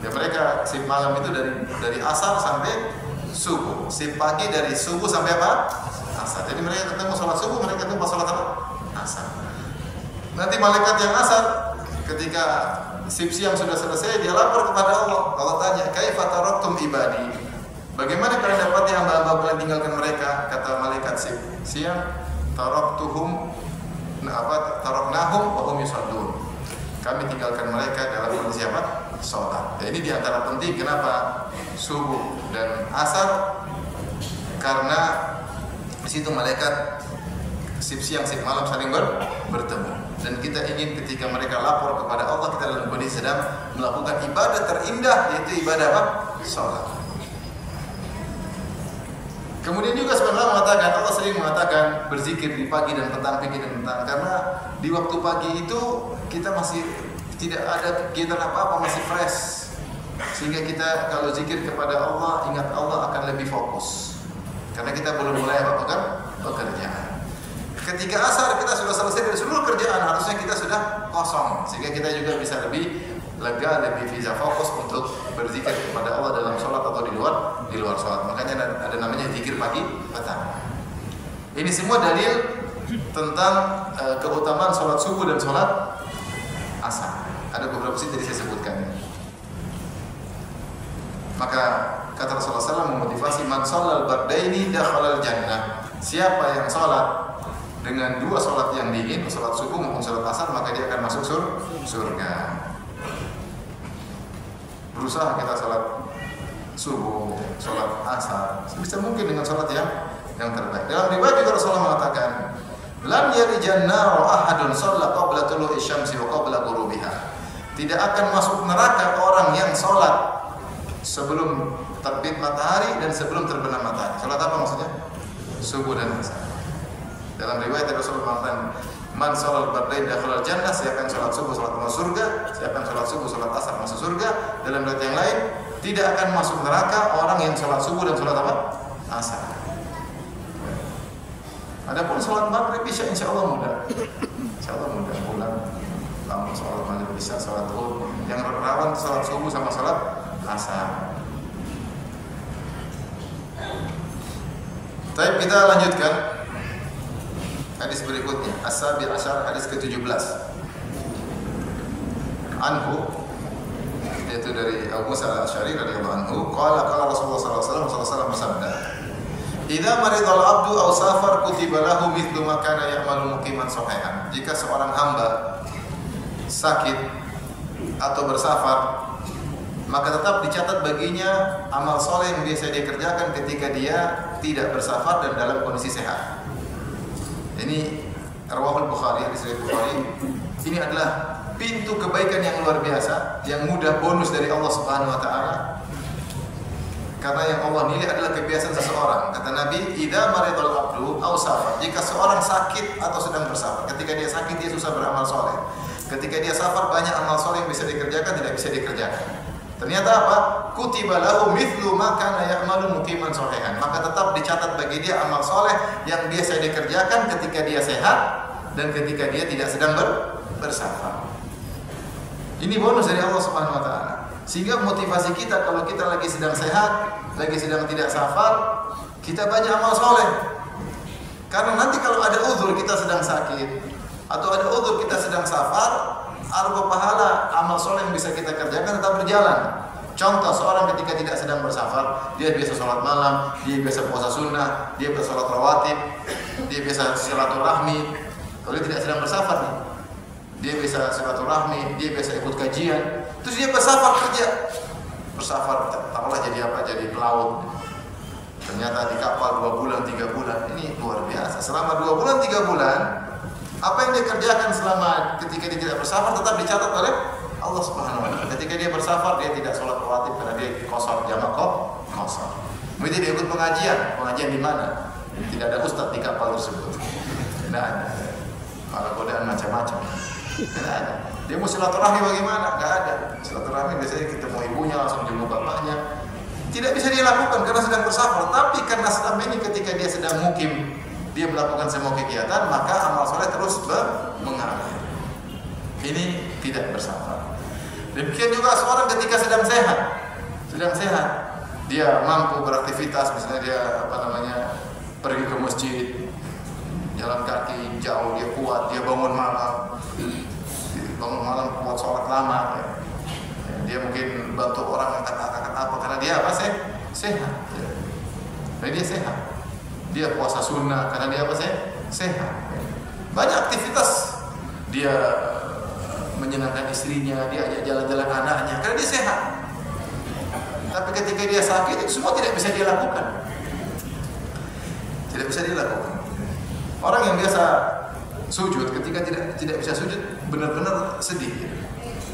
Ya, mereka sip malam itu dari asar sampai subuh, sip pagi dari subuh sampai apa? Asar. Jadi mereka ketemu salat subuh, mereka ketemu salat apa? Asar. Nanti malaikat yang asar ketika sip siang sudah selesai, dia lapor kepada Allah. Allah tanya, "Kaifa taraktum ibadi?" Bagaimana kalian dapati hamba-hamba kalian tinggalkan mereka? Kata malaikat sip siang, "Taraktuhum taraknahum wa hum yusallun." Kami tinggalkan mereka dalam kondisi apa? Salat. Dan ini diantara penting kenapa subuh dan asar, karena di situ malaikat sip siang sip malam saling bertemu. Dan kita ingin ketika mereka lapor kepada Allah, kita dalam kondisi sedang melakukan ibadah terindah, yaitu ibadah apa? Salat. Kemudian juga sebenarnya mengatakan, Allah sering mengatakan berzikir di pagi dan petang, karena di waktu pagi itu kita masih tidak ada kegiatan apa-apa, masih fresh, sehingga kita kalau zikir kepada Allah, ingat Allah, akan lebih fokus, karena kita belum mulai apa kan pekerjaan. Ketika asar kita sudah selesai dari seluruh kerjaan, harusnya kita sudah kosong, sehingga kita juga bisa lebih lega, lebih bisa fokus untuk berzikir kepada Allah dalam sholat atau di luar sholat. Makanya ada namanya zikir pagi petang. Ini semua dalil tentang keutamaan sholat subuh dan sholat asar. Ada beberapa sih tadi saya sebutkan. Maka kata Rasulullah SAW memotivasi, "Man shallal bardaini dakhalal jannah." Siapa yang sholat dengan dua sholat yang dingin, sholat subuh maupun sholat asar, maka dia akan masuk surga. Berusaha kita sholat subuh, sholat asar, sebisa mungkin dengan sholat yang terbaik. Dalam riwayat juga Rasulullah mengatakan, "Lam yalijan nar ahadun shalla qabla tulu'i syamsi wa qabla ghurubiha." Tidak akan masuk neraka orang yang sholat sebelum terbit matahari dan sebelum terbenam matahari. Sholat apa maksudnya? Subuh dan asar. Dalam riwayat Rasulullah mengatakan, "Man shallal bardain dakhalal jannah." Siapa yang sholat subuh, sholat masuk surga. Siapa yang sholat subuh, sholat asar masuk surga. Dalam riwayat yang lain, tidak akan masuk neraka orang yang sholat subuh dan sholat apa? Asar. Adapun sholat maghrib isya insya Allah mudah. Insya Allah mudah pulang. Langsung sholat maghrib isya, sholat zuhur. Yang rawan sholat subuh sama sholat asar. Baik, kita lanjutkan hadis berikutnya. As-sabi asyar, hadis ke-17. Anhu, yaitu dari Abu Musa al-Asy'ari radhiyallahu anhu, qala Rasulullah sallallahu alaihi wasallam bersabda, "Idza maridal abdu aw safar kutiba lahu mithlu ma kana ya'malu muqiman sahihan." Jika seorang hamba sakit atau bersafar, maka tetap dicatat baginya amal soleh yang biasa dia kerjakan ketika dia tidak bersafar dan dalam kondisi sehat. Ini Rawahul Bukhari, hadis riwayat Bukhari. Ini adalah pintu kebaikan yang luar biasa, yang mudah, bonus dari Allah Subhanahu wa taala. Karena yang Allah nilai adalah kebiasaan seseorang. Kata Nabi, "Idza maridul abdu aw safar." Jika seorang sakit atau sedang bersafar, ketika dia sakit dia susah beramal soleh. Ketika dia safar banyak amal soleh yang bisa dikerjakan, tidak bisa dikerjakan. Ternyata apa? Kutiba lahu mithlu ma kana ya'malu muqiman shahihan. Maka tetap dicatat bagi dia amal soleh yang biasa dikerjakan ketika dia sehat dan ketika dia tidak sedang bersafar. Ini bonus dari Allah Subhanahu wa taala. Sehingga motivasi kita kalau kita lagi sedang sehat, lagi sedang tidak safar, kita banyak amal soleh. Karena nanti kalau ada uzur kita sedang sakit atau ada uzur kita sedang safar, arba pahala amal soleh yang bisa kita kerjakan tetap berjalan. Contoh, seorang ketika tidak sedang bersafar, dia biasa sholat malam, dia biasa puasa sunnah, dia biasa sholat rawatib, dia biasa silaturahmi. Kalau dia tidak sedang bersafar nih, dia biasa silaturahmi, dia biasa ikut kajian, terus dia bersafar kerja. Bersafar, taruhlah jadi apa? Jadi pelaut. Ternyata di kapal 2 bulan, 3 bulan. Ini luar biasa. Selama 2 bulan, 3 bulan, apa yang dia kerjakan selama ketika dia tidak bersafar tetap dicatat oleh Allah Subhanahu wa taala. Ketika dia bersafar, dia tidak sholat rawatib karena dia kosor, jamak kosor. Kemudian dia ikut pengajian di mana? Tidak ada ustadz di kapal tersebut. Tidak ada. Malah godaan macam-macam. Tidak ada. Dia mau silaturahmi bagaimana? Tidak ada. Silaturahmi biasanya ketemu ibunya, langsung jenguk bapaknya. Tidak bisa dia lakukan karena sedang bersafar. Tapi karena selama ini ketika dia sedang mukim, dia melakukan semua kegiatan, maka amal soleh terus mengalir. Ini tidak bersafar. Demikian juga seorang ketika sedang sehat, dia mampu beraktivitas, misalnya dia pergi ke masjid, jalan kaki jauh, dia kuat, dia bangun malam kuat sholat lama, dia mungkin bantu orang angkat apa karena dia apa sehat, jadi dia sehat. Dia puasa sunnah karena dia apa sehat. Banyak aktivitas, dia menyenangkan istrinya, dia ajak jalan-jalan anaknya karena dia sehat. Tapi ketika dia sakit itu semua tidak bisa dia lakukan. Tidak bisa dilakukan. Orang yang biasa sujud ketika tidak bisa sujud benar-benar sedih.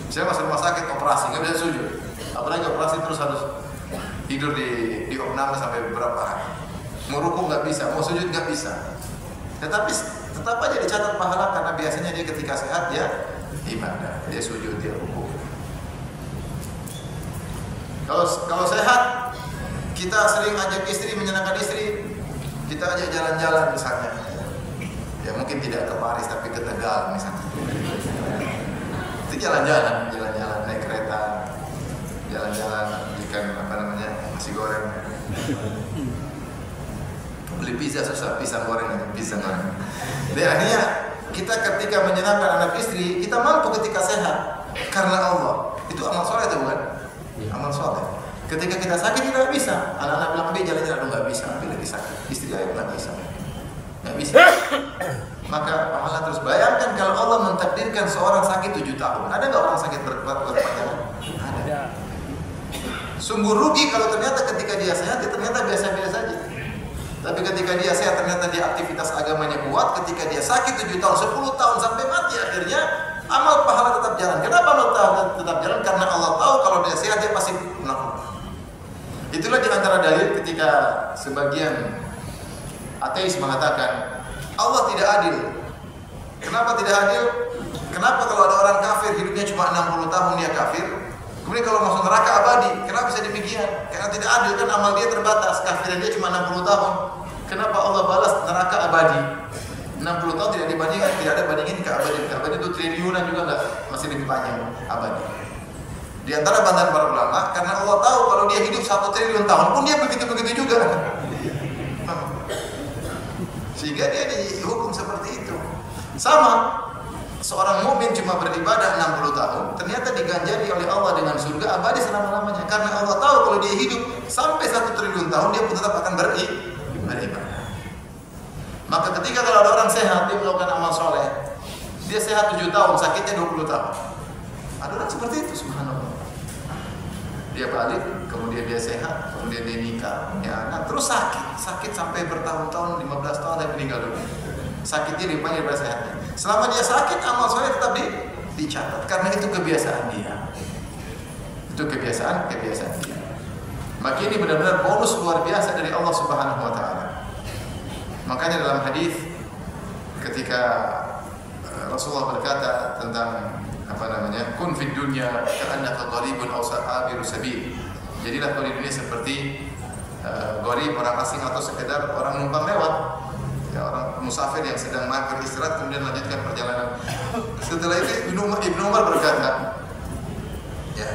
Saya masuk rumah sakit operasi nggak bisa sujud. Apalagi operasi terus harus tidur di opname sampai beberapa hari. Mau rukuk nggak bisa, mau sujud nggak bisa. Tetapi tetap aja dicatat pahala karena biasanya dia ketika sehat dia ibadah, dia sujud, dia rukuk. Kalau sehat, kita sering ajak istri, menyenangkan istri, kita ajak jalan-jalan misalnya. Ya mungkin tidak ke Paris tapi ke Tegal misalnya. Itu jalan-jalan naik kereta, jalan-jalan ikan nasi goreng. Beli pizza susah, pisang goreng. Jadi akhirnya kita ketika menyenangkan anak istri, kita mampu ketika sehat karena Allah. Itu amal soleh atau bukan? Amal soleh. Ketika kita sakit kita nggak bisa. Anak-anak bilang dia jalan-jalan nggak bisa, tapi lagi sakit. Istri saya nggak bisa. Maka pahala terus. Bayangkan kalau Allah mentakdirkan seorang sakit 7 tahun. Ada nggak orang sakit berkepanjangan? Ada. Sungguh rugi kalau ternyata ketika dia sehat, dia ternyata biasa-biasa saja. Tapi ketika dia sehat ternyata dia aktivitas agamanya kuat. Ketika dia sakit 7 tahun, 10 tahun sampai mati akhirnya amal pahala tetap jalan. Kenapa amal pahala tetap jalan? Karena Allah tahu kalau dia sehat dia pasti melakukan. Itulah di antara dalil ketika sebagian ateis mengatakan Allah tidak adil. Kenapa tidak adil? Kenapa kalau ada orang kafir hidupnya cuma 60 tahun dia kafir, kemudian kalau masuk neraka abadi? Kenapa bisa demikian? Karena tidak adil, kan amal dia terbatas, kafir dia cuma 60 tahun. Kenapa Allah balas neraka abadi? 60 tahun tidak dibandingkan, tidak ada bandingin ke abadi. Abadi itu triliunan juga enggak, masih lebih panjang abadi. Di antara bantahan para ulama, karena Allah tahu kalau dia hidup 1 triliun tahun pun dia begitu-begitu juga. Sehingga dia dihukum seperti itu. Sama, seorang mukmin cuma beribadah 60 tahun, ternyata diganjari oleh Allah dengan surga abadi selama-lamanya. Karena Allah tahu kalau dia hidup sampai 1 triliun tahun, dia pun tetap akan beribadah. Maka ketika kalau ada orang sehat, dia melakukan amal soleh, dia sehat 7 tahun, sakitnya 20 tahun. Ada orang seperti itu, subhanallah. dia balik, kemudian dia sehat, kemudian dia nikah, punya anak, terus sakit sampai bertahun-tahun, 15 tahun dan meninggal dunia. Sakitnya dipanggil daripada sehatnya. Selama dia sakit, amal soleh tetap dicatat karena itu kebiasaan dia. Itu kebiasaan dia. Maka ini benar-benar bonus luar biasa dari Allah Subhanahu wa taala. Makanya dalam hadis ketika Rasulullah berkata tentang kun fid dunya ka'annaka gharibun aw sa'iru sabil. Jadilah kau di dunia seperti gharib, orang asing atau sekedar orang numpang lewat. Ya, orang musafir yang sedang beristirahat kemudian lanjutkan perjalanan. Setelah itu Ibnu Umar berkata, ya,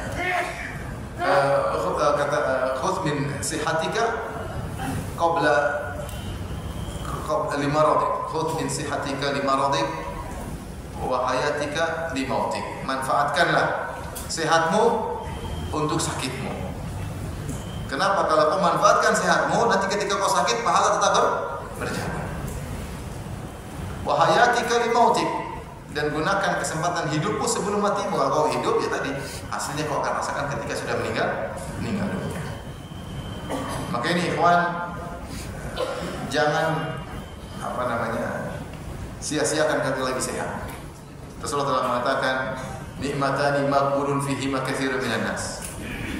khudh min sihatika qabla limaradik, khudh min sihatika limaradik wa hayatika limautik. Manfaatkanlah sehatmu untuk sakitmu. Kenapa? Kalau kau manfaatkan sehatmu, nanti ketika kau sakit pahala tetap berjalan. Wa hayatika limautik, dan gunakan kesempatan hidupmu sebelum matimu. Kalau kau hidup ya tadi hasilnya kau akan rasakan ketika sudah meninggal dunia. Maka ini ikhwan, jangan sia-siakan kalau lagi sehat. Rasulullah telah mengatakan, nikmatani maqbulun fihi ma katsirun minan nas.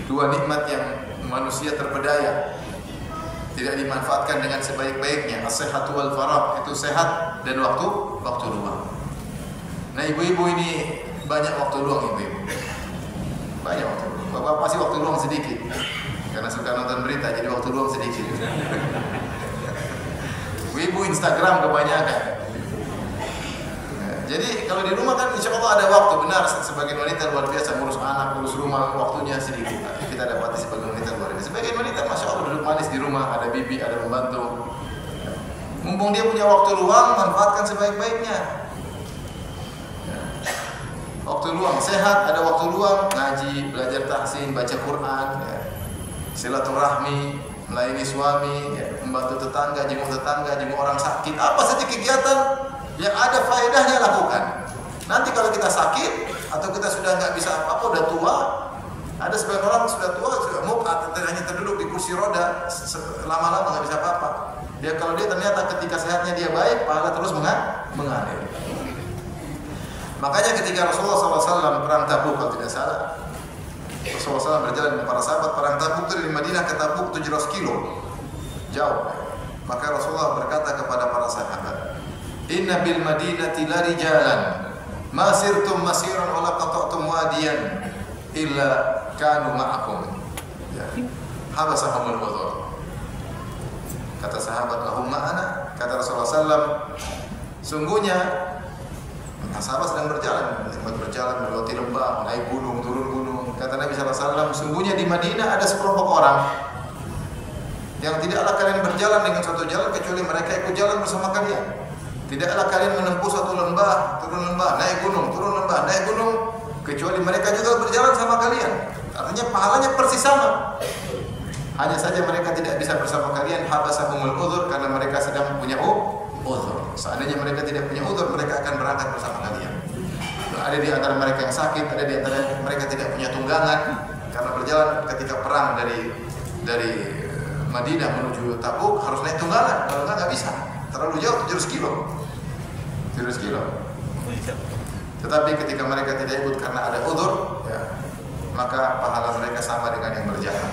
Dua nikmat yang manusia terpedaya, tidak dimanfaatkan dengan sebaik-baiknya. As-sihhatu wal faragh, itu sehat dan waktu luang. Nah, ibu-ibu ini banyak waktu luang, ibu-ibu. Banyak waktu luang. Bapak pasti waktu luang sedikit. Karena suka nonton berita, jadi waktu luang sedikit. Ibu Instagram kebanyakan. Jadi kalau di rumah kan insya Allah ada waktu. Benar, sebagian wanita luar biasa ngurus anak, ngurus rumah, waktunya sedikit. Kita dapati sebagian wanita luar biasa. Sebagian wanita masya Allah duduk manis di rumah, ada bibi, ada membantu. Mumpung dia punya waktu luang, manfaatkan sebaik-baiknya. Waktu luang sehat, ada waktu luang ngaji, belajar tahsin, baca Quran, ya. Silaturahmi, melayani suami, ya. Membantu tetangga, jenguk orang sakit. Apa saja kegiatan yang ada faedahnya lakukan. Nanti kalau kita sakit atau kita sudah nggak bisa apa-apa, udah tua, ada sebagian orang sudah tua, sudah hanya terduduk di kursi roda, lama-lama nggak bisa apa-apa. Kalau dia ternyata ketika sehatnya dia baik, pahala terus mengalir. Makanya ketika Rasulullah SAW perang Tabuk, kalau tidak salah, Rasulullah SAW berjalan dengan para sahabat perang Tabuk itu dari Madinah ke Tabuk 700 kilo, jauh. Maka Rasulullah berkata kepada para sahabat, Inna bil Madinati la rijalan ma sirtum masiran wa la qata'tum wadiyan illa kanu ma'akum. Ya. Habasahumul udhur. Kata sahabat, lahum ma'ana. Kata Rasulullah SAW, sungguhnya sahabat sedang berjalan melewati lembah, naik gunung, turun gunung. Kata Nabi SAW, sungguhnya di Madinah ada sekelompok orang yang tidaklah kalian berjalan dengan suatu jalan kecuali mereka ikut jalan bersama kalian. Tidaklah kalian menempuh suatu lembah, turun lembah, naik gunung, turun lembah, naik gunung, kecuali mereka juga berjalan sama kalian. Artinya pahalanya persis sama. Hanya saja mereka tidak bisa bersama kalian, habasahumul udhur, karena mereka sedang punya udhur. Seandainya mereka tidak punya udhur, mereka akan berangkat bersama kalian. Ada di antara mereka yang sakit, ada di antara mereka tidak punya tunggangan, karena berjalan ketika perang dari Madinah menuju Tabuk harus naik tunggangan, kalau nggak bisa. Terlalu jauh, 700 kilo. Tetapi ketika mereka tidak ikut karena ada udhur, ya, maka pahala mereka sama dengan yang berjalan.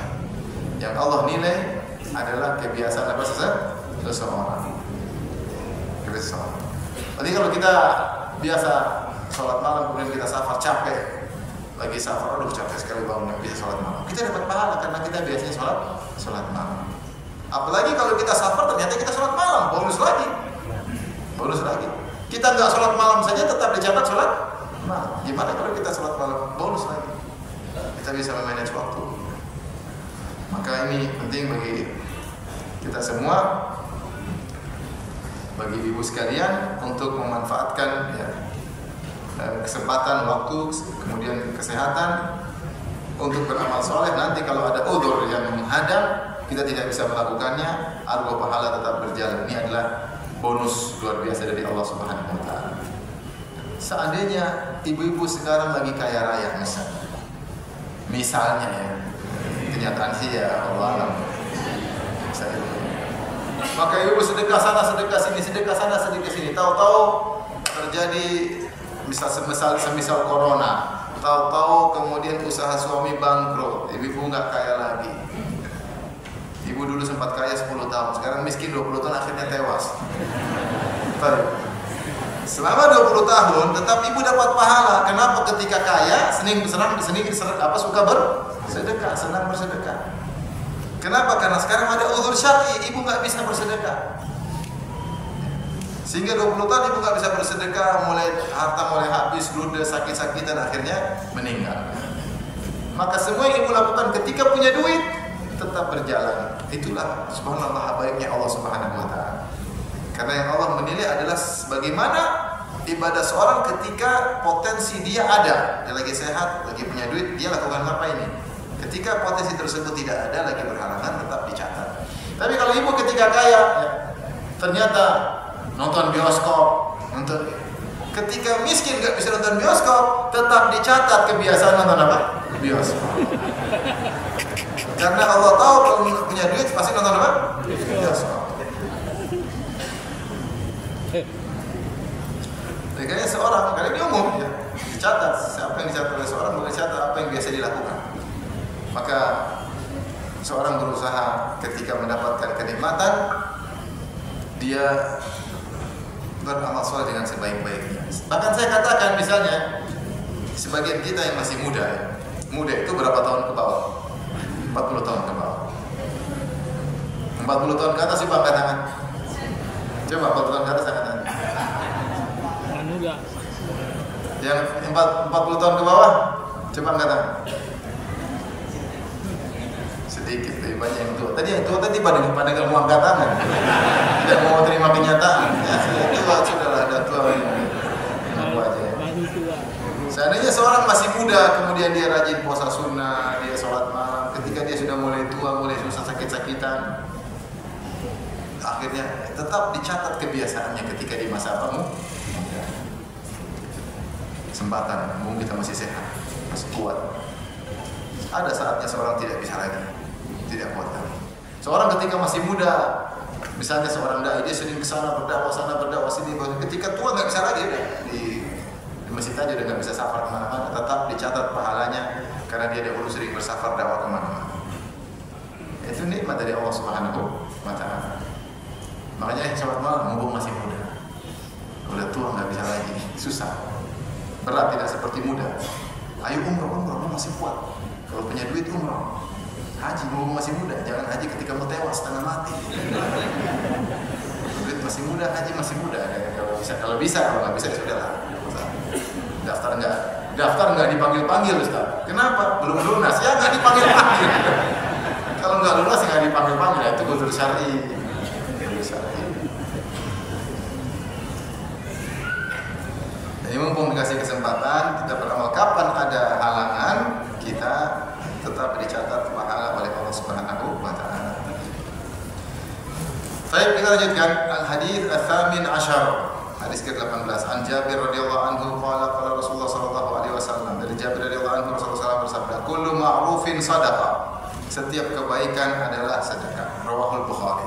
Yang Allah nilai adalah kebiasaan seseorang. Jadi kalau kita biasa sholat malam, kemudian kita safar capek, lagi safar, aduh capek sekali bangun, nggak bisa sholat malam. Kita dapat pahala karena kita biasanya sholat malam. Apalagi kalau kita safar ternyata kita sholat malam, bonus lagi. Kita nggak sholat malam saja tetap dicatat sholat malam. Gimana kalau kita sholat malam, bonus lagi. Kita bisa memanage waktu. Maka ini penting bagi kita semua, bagi ibu sekalian, untuk memanfaatkan kesempatan, waktu, kemudian kesehatan untuk beramal soleh. Nanti kalau ada udhur yang menghadang, kita tidak bisa melakukannya, arwah pahala tetap berjalan. Ini adalah bonus luar biasa dari Allah Subhanahu wa taala. Seandainya ibu-ibu sekarang lagi kaya raya misalnya ya. kenyataan sih ya Allah alam. Maka ibu sedekah sana, sedekah sini, sedekah sana, sedekah sini. Tahu-tahu terjadi semisal corona. Tahu-tahu kemudian usaha suami bangkrut, ibu nggak kaya lagi. Ibu dulu sempat kaya 10 tahun, sekarang miskin 20 tahun akhirnya tewas. Selama 20 tahun tetap ibu dapat pahala. Kenapa? Ketika kaya, suka bersedekah, senang bersedekah. Kenapa? Karena sekarang ada uzur syar'i, ibu nggak bisa bersedekah. Sehingga 20 tahun ibu nggak bisa bersedekah, harta mulai habis, ludes, sakit-sakitan, akhirnya meninggal. Maka semua yang ibu lakukan ketika punya duit tetap berjalan. Itulah subhanallah baiknya Allah Subhanahu wa taala. Karena yang Allah menilai adalah bagaimana ibadah seorang ketika potensi dia ada, dia lagi sehat, lagi punya duit, dia lakukan apa ini? Ketika potensi tersebut tidak ada, lagi berhalangan, tetap dicatat. Tapi kalau ibu ketika kaya, ya, ternyata nonton bioskop, ketika miskin nggak bisa nonton bioskop, tetap dicatat kebiasaan nonton apa? Bioskop. Karena Allah tahu kalau punya duit pasti nonton apa? Bioskop. Kayaknya seorang, karena ini umum ya, dicatat. Apa yang dicatat oleh seorang bukan dicatat apa yang biasa dilakukan. Maka seorang berusaha ketika mendapatkan kenikmatan, dia beramal soleh dengan sebaik-baiknya. Bahkan saya katakan misalnya, sebagian kita yang masih muda, ya, muda itu berapa tahun ke bawah? 40 tahun ke bawah. 40 tahun ke atas sih angkat tangan. Coba 40 tahun ke atas angkat tangan. Yang 40 tahun ke bawah, coba angkat tangan. Sedikit, lebih banyak yang tua. Yang tua tadi pada nggak mau angkat tangan, tidak mau terima kenyataan. Ya, tua sudahlah, ada tua yang aja. Seandainya seorang masih muda, kemudian dia rajin puasa sunnah, dia sholat malam. Ketika dia sudah mulai tua, mulai susah sakit-sakitan, akhirnya tetap dicatat kebiasaannya ketika di masa apa? Kesempatan, mungkin kita masih sehat, masih kuat. Ada saatnya seorang tidak bisa lagi, tidak kuat lagi. Seorang ketika masih muda, misalnya seorang dai, dia sering kesana berdakwah, sana berdakwah, sini. Ketika tua nggak bisa lagi, di masjid aja udah nggak bisa safar kemana-mana. Tetap dicatat pahalanya karena dia dahulu sering bersafar dakwah kemana-mana. Itu nikmat dari Allah Subhanahu wa taala. Makanya sholat malam mumpung masih muda. Udah tua nggak bisa lagi, susah. Berat, tidak seperti muda. Ayo umroh masih kuat. Kalau punya duit umroh. Haji mumpung masih muda, jangan haji ketika mau tewas setengah mati. Duit masih muda, haji masih muda. Kalau bisa, kalau nggak bisa ya sudahlah. Daftar nggak dipanggil-panggil Ustaz. Kenapa? Belum lunas. Ya nggak dipanggil-panggil. Kalau nggak lunas nggak dipanggil-panggil, itu kultur syar'i. Jadi mumpung dikasih kesempatan, kita beramal. Kapan ada halangan, kita tetap dicatat pahala oleh Allah Subhanahu wa taala. Baik, kita lanjutkan al-hadits ats-tsamin asyar. Hadis ke-18, an Jabir radhiyallahu anhu qala Rasulullah sallallahu alaihi wasallam. Dari Jabir radhiyallahu anhu Rasulullah bersabda, "Kullu ma'rufin shadaqah." Setiap kebaikan adalah sedekah. Rawahul Bukhari.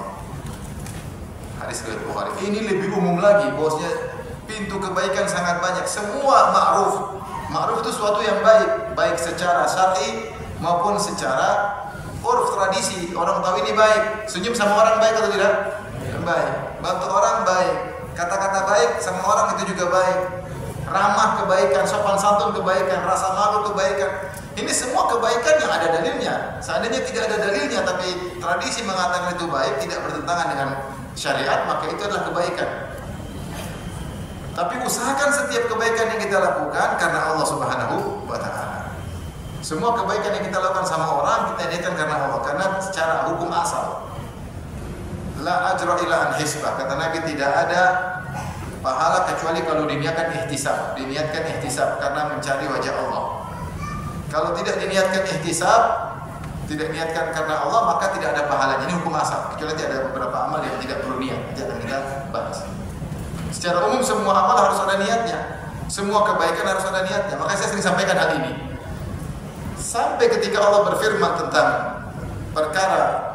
Hadis riwayat Bukhari. Ini lebih umum lagi, bosnya pintu kebaikan sangat banyak. Semua ma'ruf. Ma'ruf itu suatu yang baik, baik secara syar'i maupun secara urf tradisi. Orang tahu ini baik. Senyum sama orang baik atau tidak? Baik. Bantu orang baik. Kata-kata baik sama orang itu juga baik. Ramah kebaikan, sopan santun kebaikan, rasa malu kebaikan. Ini semua kebaikan yang ada dalilnya. Seandainya tidak ada dalilnya tapi tradisi mengatakan itu baik, tidak bertentangan dengan syariat, maka itu adalah kebaikan. Tapi usahakan setiap kebaikan yang kita lakukan karena Allah Subhanahu wa taala. Semua kebaikan yang kita lakukan sama orang kita niatkan karena Allah, karena secara hukum asal. La ajra illa an hisbah. Kata Nabi, tidak ada pahala kecuali kalau diniatkan ihtisab. Diniatkan ihtisab karena mencari wajah Allah. Kalau tidak diniatkan ihtisab, tidak niatkan karena Allah, maka tidak ada pahalanya. Ini hukum asal. Kecuali ada beberapa amal yang tidak perlu niat. Nanti akan kita bahas. Secara umum semua amal harus ada niatnya. Semua kebaikan harus ada niatnya. Makanya saya sering sampaikan hal ini. Sampai ketika Allah berfirman tentang
perkara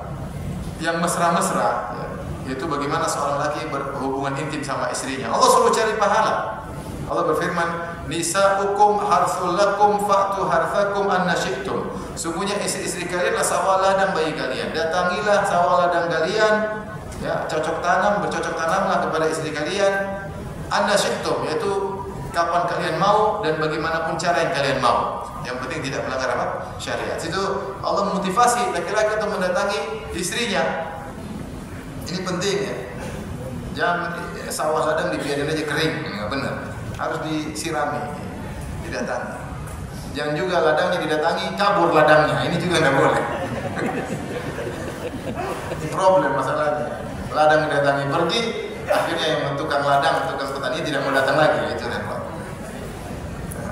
yang mesra-mesra, ya, yaitu bagaimana seorang laki berhubungan intim sama istrinya. Allah suruh cari pahala. Allah berfirman, nisa'ukum harthul lakum fa'tu harthakum anna syi'tum. Sungguhnya istri-istri kalian adalah sawah ladang bagi kalian. Datangilah sawah ladang kalian, ya, bercocok tanamlah kepada istri kalian anna syi'tum, yaitu kapan kalian mau dan bagaimanapun cara yang kalian mau. Yang penting tidak melanggar apa? Syariat. Situ Allah memotivasi laki-laki untuk mendatangi istrinya. Ini penting ya. Jangan sawah ladang dibiarin aja kering, enggak benar. Harus disirami, didatangi. Jangan juga ladangnya didatangi, kabur ladangnya. Ini juga enggak boleh. Problem masalahnya. Ladang didatangi pergi, akhirnya yang tukang ladang, tukang petani tidak mau datang lagi. Itu repot.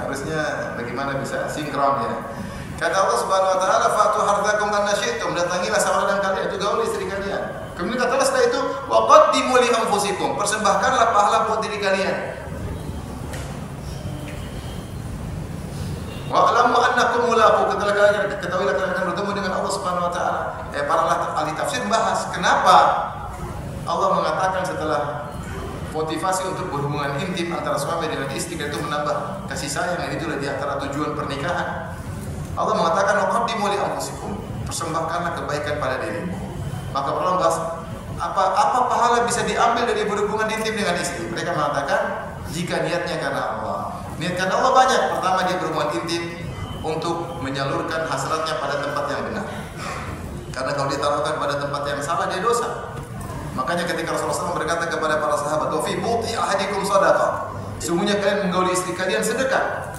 Harusnya bagaimana bisa sinkron ya. Kata Allah Subhanahu wa taala, fatu harthakum anna syi'tum, datangilah sawah ladang kalian, itu gaul istri kalian. Kemudian kata Allah setelah itu, wa qaddimu li anfusikum, persembahkanlah pahala buat diri kalian. Wa alamu annakum mulaqu, ketahuilah kalian akan bertemu dengan Allah Subhanahu wa taala. Para ahli tafsir membahas kenapa Allah mengatakan setelah motivasi untuk berhubungan intim antara suami dengan istri itu menambah kasih sayang, dan itulah di antara tujuan pernikahan. Allah mengatakan waqaddimu li anfusikum, persembahkanlah kebaikan pada dirimu. Maka orang bahas apa pahala bisa diambil dari berhubungan intim dengan istri. Mereka mengatakan jika niatnya karena Allah. Niat karena Allah banyak. Pertama, dia berhubungan intim untuk menyalurkan hasratnya pada tempat yang benar. Karena kalau ditaruhkan pada tempat yang salah, dia dosa. Makanya ketika Rasulullah SAW berkata kepada para sahabat, "Wa fi buti ahadikum shadaqah." Sungguhnya kalian menggauli istri kalian sedekah.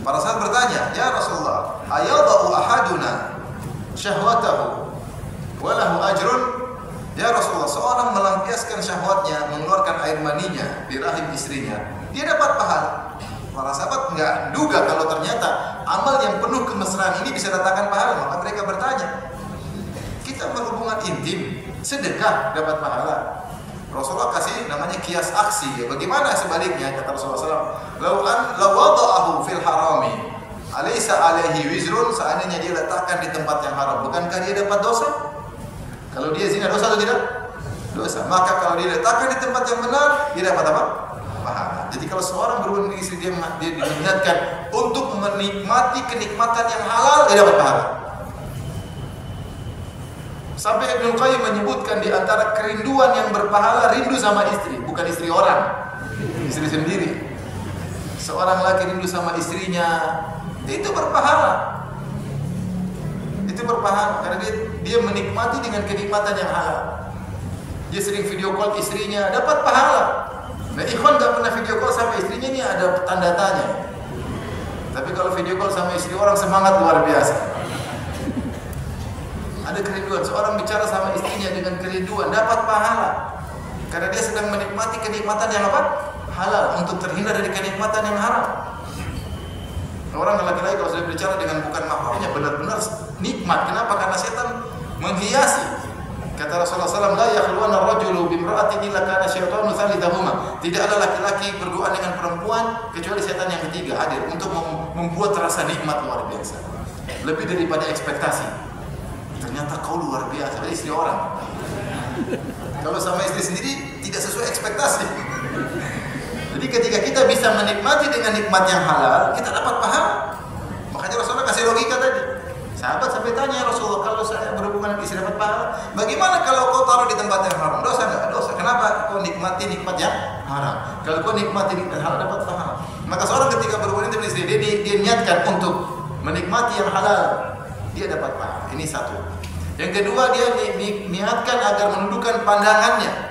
Para sahabat bertanya, "Ya Rasulullah, ayadhu ahaduna syahwatahu wa lahu ajrun?" Ya Rasulullah, seorang melampiaskan syahwatnya, mengeluarkan air maninya di rahim istrinya, dia dapat pahala. Para sahabat enggak duga kalau ternyata amal yang penuh kemesraan ini bisa datangkan pahala. Maka mereka bertanya, kita berhubungan intim, sedekah dapat pahala. Rasulullah kasih namanya kias aksi. Ya, bagaimana sebaliknya? Kata Rasulullah SAW, "Lau wada'ahu fil harami, alaysa alaihi wizrun?" Seandainya dia letakkan di tempat yang haram, bukankah dia dapat dosa? Kalau dia zina dosa atau tidak? Dosa. Maka kalau dia letakkan di tempat yang benar, dia dapat apa? Pahala. Jadi kalau seorang berhubungan dengan istri, dia diingatkan untuk menikmati kenikmatan yang halal, dia dapat pahala. Sampai Ibnu Qayyim menyebutkan di antara kerinduan yang berpahala, rindu sama istri, bukan istri orang, istri sendiri. Seorang laki rindu sama istrinya, itu berpahala. Itu berpahala karena dia menikmati dengan kenikmatan yang halal. Dia sering video call istrinya, dapat pahala. Nah, ikhwan gak pernah video call sama istrinya, ini ada tanda tanya. Tapi kalau video call sama istri orang, semangat luar biasa. Ada kerinduan, seorang bicara sama istrinya dengan kerinduan, dapat pahala. Karena dia sedang menikmati kenikmatan yang apa? Halal, untuk terhindar dari kenikmatan yang haram. Orang laki-laki kalau sudah bicara dengan bukan mahramnya benar-benar nikmat. Kenapa? Karena setan menghiasi. Kata Rasulullah SAW, "La yakhluwanna ar-rajulu bimra'atin illa kana syaitanu tsalitsahuma." Tidak ada laki-laki berduaan dengan perempuan kecuali setan yang ketiga hadir untuk membuat rasa nikmat luar biasa. Lebih daripada ekspektasi. Ternyata kau luar biasa, istri orang. Kalau sama istri sendiri tidak sesuai ekspektasi. Jadi ketika kita bisa menikmati dengan nikmat yang halal, kita dapat pahala. Makanya Rasulullah kasih logika tadi. Sahabat sampai tanya, "Ya Rasulullah, kalau saya berhubungan dengan istri dapat pahala, bagaimana kalau kau taruh di tempat yang haram? Dosa enggak? Dosa. Kenapa kau nikmati nikmat yang haram? Kalau kau nikmati nikmat halal dapat pahala." Maka seorang ketika berhubungan dengan istri, dia niatkan untuk menikmati yang halal, dia dapat pahala. Ini satu. Yang kedua, dia niatkan agar menundukkan pandangannya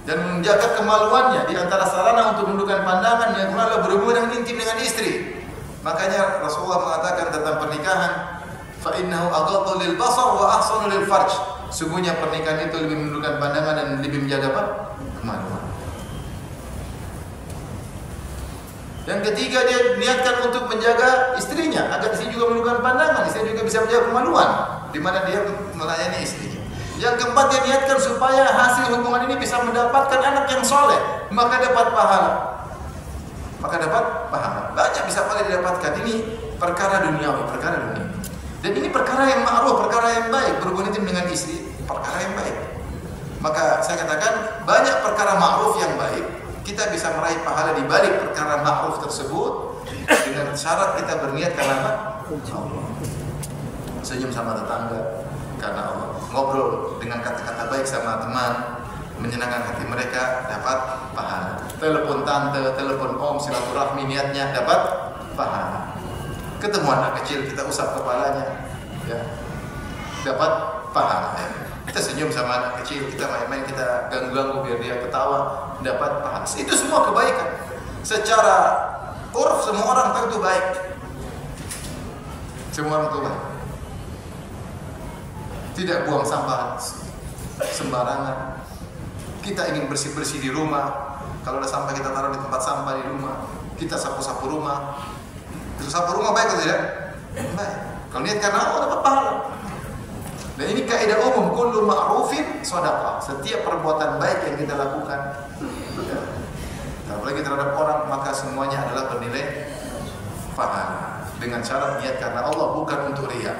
dan menjaga kemaluannya. Di antara sarana untuk menundukkan pandangan yang adalah berhubungan intim dengan istri. Makanya Rasulullah mengatakan tentang pernikahan, fa innahu aghaddu lil basar wa ahsanu lil farj. Sungguhnya pernikahan itu lebih menundukkan pandangan dan lebih menjaga apa? Kemaluan. Yang ketiga, dia niatkan untuk menjaga istrinya agar istri juga menundukkan pandangan, istri juga bisa menjaga kemaluan di mana dia melayani istrinya. Yang keempat, dia niatkan supaya hasil hubungan ini bisa mendapatkan anak yang soleh, maka dapat pahala. Maka dapat pahala. Banyak bisa pahala didapatkan. Ini perkara duniawi, perkara dunia. Dan ini perkara yang ma'ruf, perkara yang baik, berhubungan intim dengan istri, perkara yang baik. Maka saya katakan banyak perkara ma'ruf yang baik, kita bisa meraih pahala di balik perkara ma'ruf tersebut dengan syarat kita berniat karena apa? Allah. Senyum sama tetangga karena Allah. Ngobrol dengan kata-kata baik sama teman, menyenangkan hati mereka, dapat pahala. Telepon tante, telepon om, silaturahmi niatnya dapat pahala. Ketemu anak kecil kita usap kepalanya, ya, dapat pahala. Ya. Kita senyum sama anak kecil, kita main-main, kita ganggu-ganggu biar dia ketawa, dapat pahala. Itu semua kebaikan. Secara urf semua orang tahu itu baik. Semua orang tahu baik. Tidak buang sampah sembarangan. Kita ingin bersih-bersih di rumah. Kalau ada sampah kita taruh di tempat sampah di rumah. Kita sapu-sapu rumah. Sapu rumah baik atau tidak? Baik. Kalau niat karena Allah dapat pahala. Dan ini kaidah umum, kullu ma'rufin shadaqah. Setiap perbuatan baik yang kita lakukan, ya, apalagi terhadap orang, maka semuanya adalah bernilai pahala. Dengan syarat niat karena Allah, bukan untuk riya.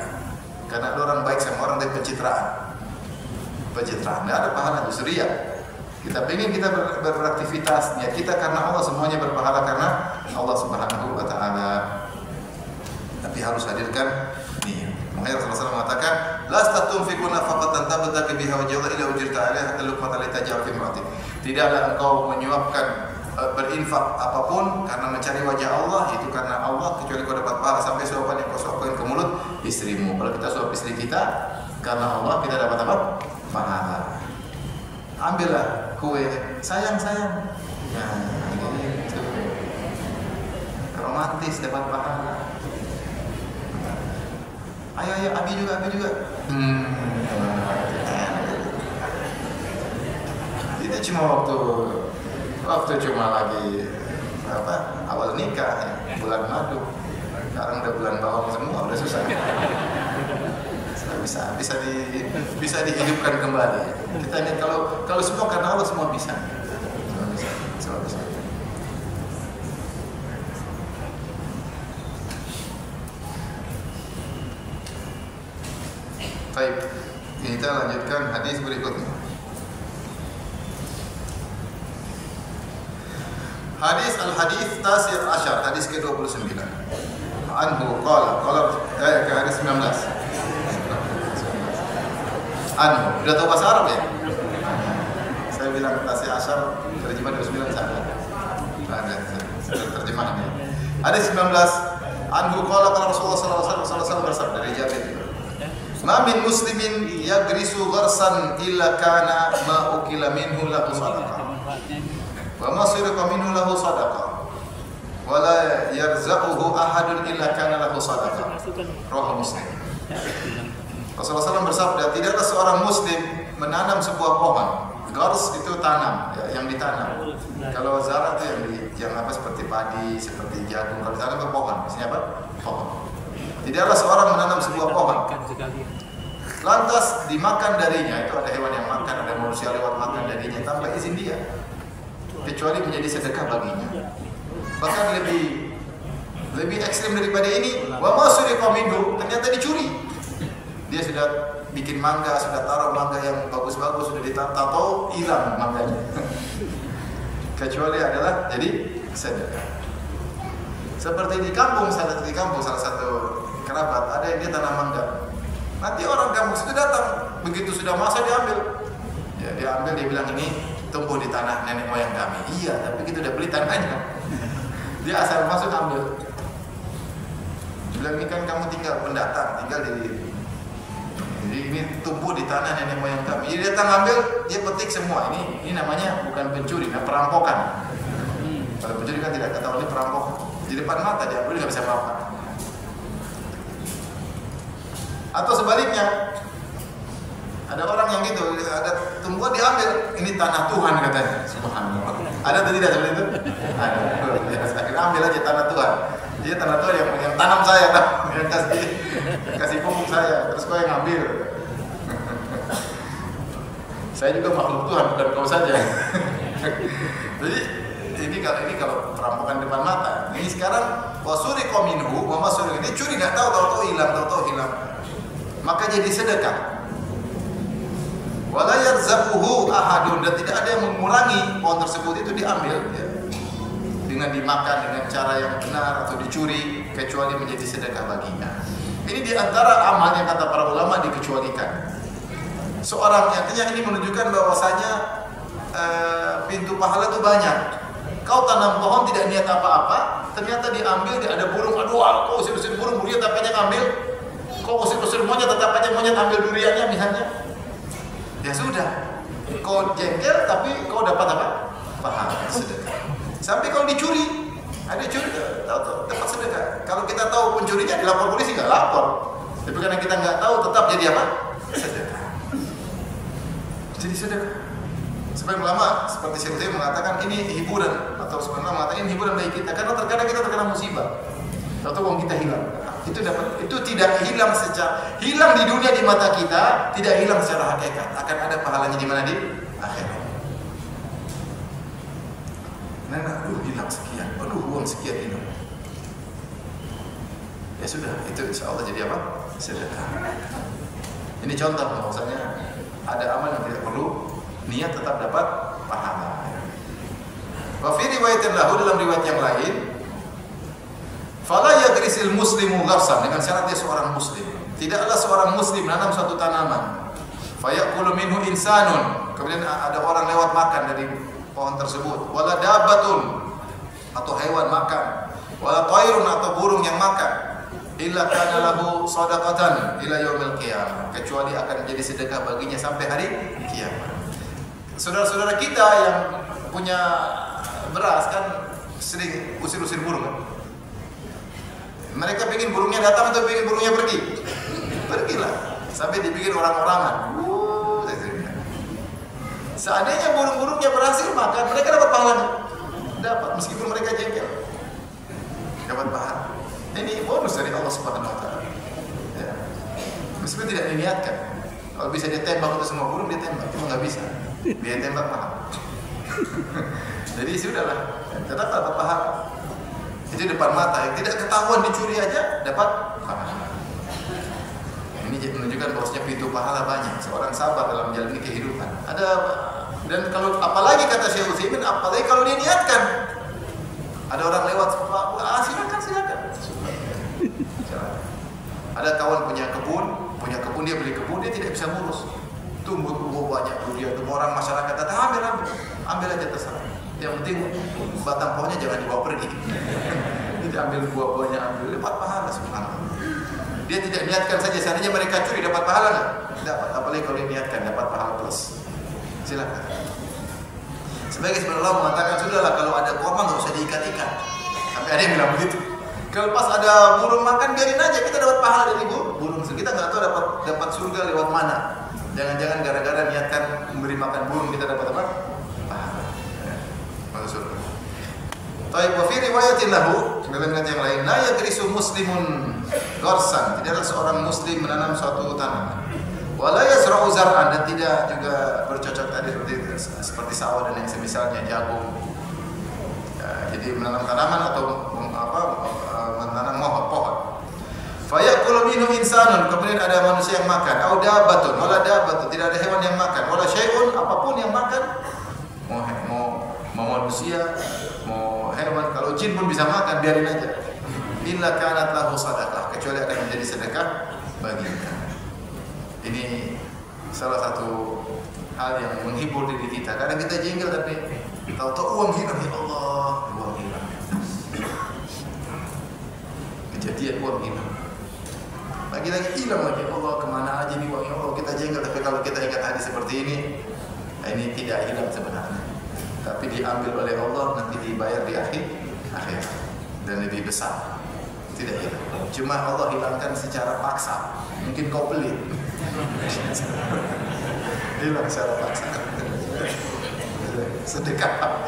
Karena ada orang baik sama orang dari pencitraan. Pencitraan, tidak ada pahala, justru riya. Kita pengen kita beraktivitas, niat kita karena Allah, semuanya berpahala karena Allah Subhanahu wa taala. Tapi harus hadirkan niat. Makanya Rasulullah SAW mengatakan, "Lasta tunfiqu nafaqatan tabtaghi biha wajha Allah illa ujirta 'alaiha hatta luqmatan litaj'al fi imra'atik." Tidaklah engkau menyuapkan berinfak apapun karena mencari wajah Allah, itu karena Allah, kecuali kau dapat pahala sampai suapan yang kau suapkan ke mulut istrimu. Kalau kita suap istri kita karena Allah, kita dapat apa? Pahala. Ambillah kue, sayang. Nah, gitu. Romantis, dapat pahala. Ayo, Abi juga. Itu cuma waktu cuma lagi awal nikah, ya, bulan madu. Sekarang udah bulan bawang semua, udah susah. Bisa dihidupkan kembali. Kita lihat kalau semua karena Allah, semua bisa. Semua bisa. Baik, kita lanjutkan hadis berikutnya. Hadis al-hadis tasir asyar, hadis ke-29. Anhu qala ke hadis 19. Anhu, sudah tahu bahasa Arab ya? Saya bilang tasir asyar, terjemah 29 saja. Ada terjemahannya. Hadis 19. Anhu qala Rasulullah sallallahu alaihi wasallam bersabda dari Jabir. Ma min muslimin yagrisu gharsan illa kana ma ukila minhu lahu sadaqah wa ma suriqa minhu lahu sadaqah wa la yarzaquhu ahadun illa kana lahu sadaqah. Rawahu Muslim. Rasulullah SAW bersabda, tidaklah seorang muslim menanam sebuah pohon. Gars itu tanam, ya, yang ditanam. Kalau zara itu yang apa, seperti padi, seperti jagung. Kalau ditanam itu pohon, maksudnya apa? Pohon. Tidaklah seorang menanam sebuah pohon, lantas dimakan darinya, itu ada hewan yang makan, ada manusia lewat makan darinya tanpa izin dia, kecuali menjadi sedekah baginya. Bahkan lebih ekstrim daripada ini, wa ma suriqa minhu, ternyata dicuri. Dia sudah bikin mangga, sudah taruh mangga yang bagus-bagus, sudah ditato, hilang mangganya. Kecuali adalah jadi sedekah. Seperti di kampung salah satu kerabat, ada yang dia tanam mangga. Nanti orang kampung itu datang, begitu sudah masa diambil. Ya, diambil, dia bilang ini tumbuh di tanah nenek moyang kami. Iya, tapi kita udah beli tanahnya. Dia asal masuk ambil. Dia bilang ini kan kamu tinggal pendatang, tinggal jadi ini tumbuh di tanah nenek moyang kami. Jadi datang ambil, dia petik semua. Ini namanya bukan pencuri, namanya perampokan. Kalau pencuri kan tidak ketahuan, ini perampokan. Di depan mata dia ambil, nggak bisa apa-apa. Atau sebaliknya, ada orang yang gitu, ada tumbuhan diambil, ini tanah Tuhan katanya. Subhanallah. Ada atau tidak seperti itu? Ada. Akhirnya ambil aja tanah Tuhan. Dia tanah Tuhan yang tanam saya, yang kasih pupuk saya, terus kau yang ambil. Saya juga makhluk Tuhan, bukan kau saja. Jadi ini kalau perampokan depan mata. Ini sekarang wasuri kominhu, mama suri ini curi nggak tahu hilang. maka jadi sedekah. Wala yarzaquhu ahadun, dan tidak ada yang mengurangi pohon tersebut itu diambil ya, dengan dimakan dengan cara yang benar atau dicuri, kecuali menjadi sedekah baginya. Ini diantara amal yang kata para ulama dikecualikan. Seorang artinya ini menunjukkan bahwasanya pintu pahala itu banyak. Kau tanam pohon tidak niat apa-apa, ternyata diambil, ada burung, aduh kau usir-usir burung, burungnya tetap aja ngambil. Kau usir-usir monyet, tetap aja monyet ambil duriannya misalnya. Ya sudah, kau jengkel tapi kau dapat apa? Pahala sedekah. Sampai kalau dicuri, ada curi tahu dapat sedekah. Kalau kita tahu pencurinya dilapor polisi nggak lapor, tapi karena kita nggak tahu tetap jadi apa? Sedekah. Jadi sedekah. Sebagian ulama seperti Syekh Utsaimin mengatakan ini hiburan, atau sebenarnya mengatakan ini hiburan bagi kita karena terkadang kita terkena musibah atau uang kita hilang. Itu tidak hilang secara hilang di dunia di mata kita, tidak hilang secara hakikat. Akan ada pahalanya di mana? Di akhirat. Nah, aduh hilang sekian, aduh uang sekian hilang. Ya sudah, itu insya Allah jadi apa? Sedekah. Ini contoh bahwasanya ada amal yang tidak perlu niat tetap dapat pahala. Wa fi riwayatin lahu, dalam riwayat yang lain, fala yagrisil muslimu gharsan, dengan syarat dia seorang muslim. Tidaklah seorang muslim menanam suatu tanaman. Fayaqulu minhu insanun, kemudian ada orang lewat makan dari pohon tersebut. Wala dabatun, atau hewan makan. Wala tairun, atau burung yang makan. Illa kana lahu shadaqatan ila yaumil qiyamah, kecuali akan menjadi sedekah baginya sampai hari kiamat. Saudara-saudara kita yang punya beras kan sering usir-usir burung kan? Mereka bikin burungnya datang atau bikin burungnya pergi? Pergilah, sampai dibikin orang-orangan. Seandainya burung-burungnya berhasil makan, mereka dapat pahala. Dapat, meskipun mereka jengkel, dapat pahala. Ini bonus dari Allah Subhanahu Wa Taala. Ya. Meskipun tidak diniatkan. Kalau bisa dia tembak untuk semua burung, dia tembak. Cuma nggak bisa. Dia tembak pahala. Jadi sudahlah, tetap dapat pahala. Itu depan mata, yang tidak ketahuan dicuri aja dapat pahala. Ini menunjukkan bahwasanya pintu pahala banyak. Seorang sabar dalam menjalani kehidupan. Dan kalau apalagi kata Syekh Utsaimin, apalagi kalau dia niatkan. Ada orang lewat, silakan. Ada kawan punya kebun, dia beli kebun, dia tidak bisa ngurus. Tumbuh banyak durian, orang masyarakat datang ambil aja terserah. Yang penting batang pohonnya jangan dibawa pergi. Tidak ambil buah-buahnya, ambil, dapat pahala subhanallah. Dia tidak niatkan saja, seandainya mereka curi dapat pahala nggak? Dapat, apalagi kalau dia niatkan dapat pahala plus. Silakan. Sebagai sebenarnya Allah mengatakan sudahlah kalau ada korma nggak usah diikat-ikat. Sampai ada yang bilang begitu. Kalau pas ada burung makan biarin aja, kita dapat pahala dari burung. Kita nggak tahu dapat surga lewat mana. Jangan-jangan gara-gara niatkan memberi makan burung kita dapat apa? Pahala. Masuk surga. Taib wa fi riwayatin lahu, dalam riwayat yang lain, la yagrisu muslimun gharsan, tidaklah seorang muslim menanam suatu tanaman. Wala yazra'u zar'an, dan tidak juga bercocok tadi seperti sawah dan yang semisalnya jagung. Ya, jadi menanam tanaman atau menanam pohon. Fayaqulu minhu insanun, kemudian ada manusia yang makan. Au dabatun, wala dabatun, tidak ada hewan yang makan. Wala syai'un, apapun yang makan. Mau manusia, mau hewan, kalau jin pun bisa makan, biarin aja. Illa kanat lahu sadaqah, kecuali akan menjadi sedekah baginya. Ini salah satu hal yang menghibur diri kita. Kadang kita jengkel tapi tahu-tahu uang hilang, ya Allah, uang hilang. Kejadian uang hilang. Lagi-lagi hilang lagi, Allah kemana aja nih uang, ya Allah, kita jengkel. Tapi kalau kita ingat hadis seperti ini tidak hilang sebenarnya. Tapi diambil oleh Allah, nanti dibayar di akhir dan lebih besar. Tidak hilang. Cuma Allah hilangkan secara paksa. Mungkin kau pelit. Hilang secara paksa. Sedekah,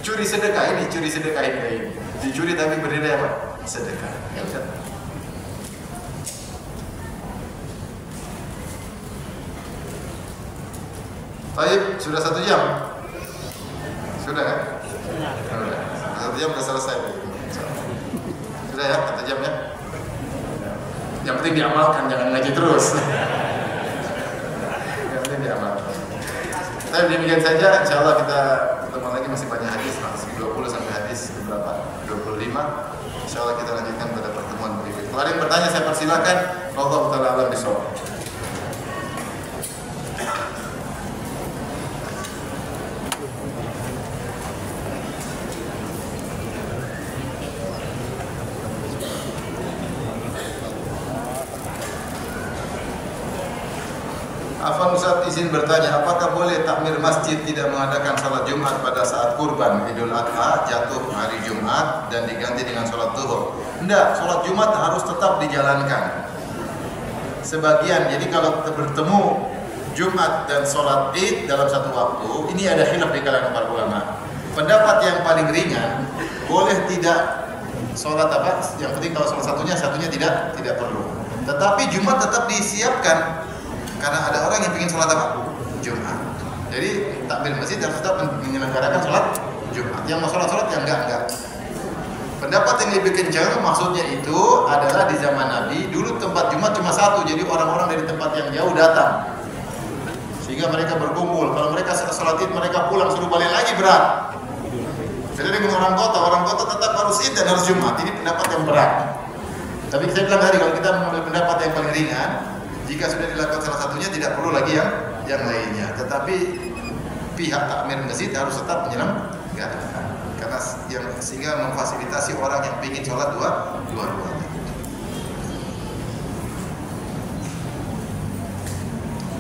curi sedekah ini. Dicuri tapi bernilai apa? Sedekah. Ya udah. Baik, sudah 1 jam. Sudah kan? Sudah. 1 jam sudah selesai. Sudah ya, 1 jam ya. Yang penting diamalkan, jangan ngaji terus. Yang penting diamalkan. Tapi demikian saja, insya Allah kita ketemu lagi, masih banyak hadis, masih 20 sampai hadis berapa? 25. Insya Allah kita lanjutkan pada pertemuan berikut. Kalau ada yang bertanya saya persilakan. Wallahu ta'ala a'lam bishawab. Afwan Ustaz, izin bertanya, apakah boleh takmir masjid tidak mengadakan salat Jumat pada saat kurban Idul Adha jatuh hari Jumat dan diganti dengan salat zuhur? Tidak, salat Jumat harus tetap dijalankan. Sebagian, jadi kalau bertemu Jumat dan salat Id dalam satu waktu, ini ada khilaf di kalangan para ulama. Pendapat yang paling ringan, boleh tidak salat apa? Yang penting kalau salah satunya tidak perlu. Tetapi Jumat tetap disiapkan. Karena ada orang yang ingin sholat apa? Jumat. Jadi takmir masjid harus tetap menyelenggarakan sholat Jumat. Yang mau sholat yang enggak. Pendapat yang lebih kencang maksudnya itu adalah di zaman Nabi dulu tempat Jumat cuma satu, jadi orang-orang dari tempat yang jauh datang sehingga mereka berkumpul. Kalau mereka setelah sholat Id mereka pulang suruh balik lagi berat. Jadi dengan orang kota tetap harus Id dan harus Jumat. Ini pendapat yang berat. Tapi saya bilang tadi kalau kita mengambil pendapat yang paling ringan, jika sudah dilakukan salah satunya tidak perlu lagi yang lainnya. Tetapi pihak takmir masjid harus tetap menyelenggarakan karena sehingga memfasilitasi orang yang ingin sholat dua-duanya.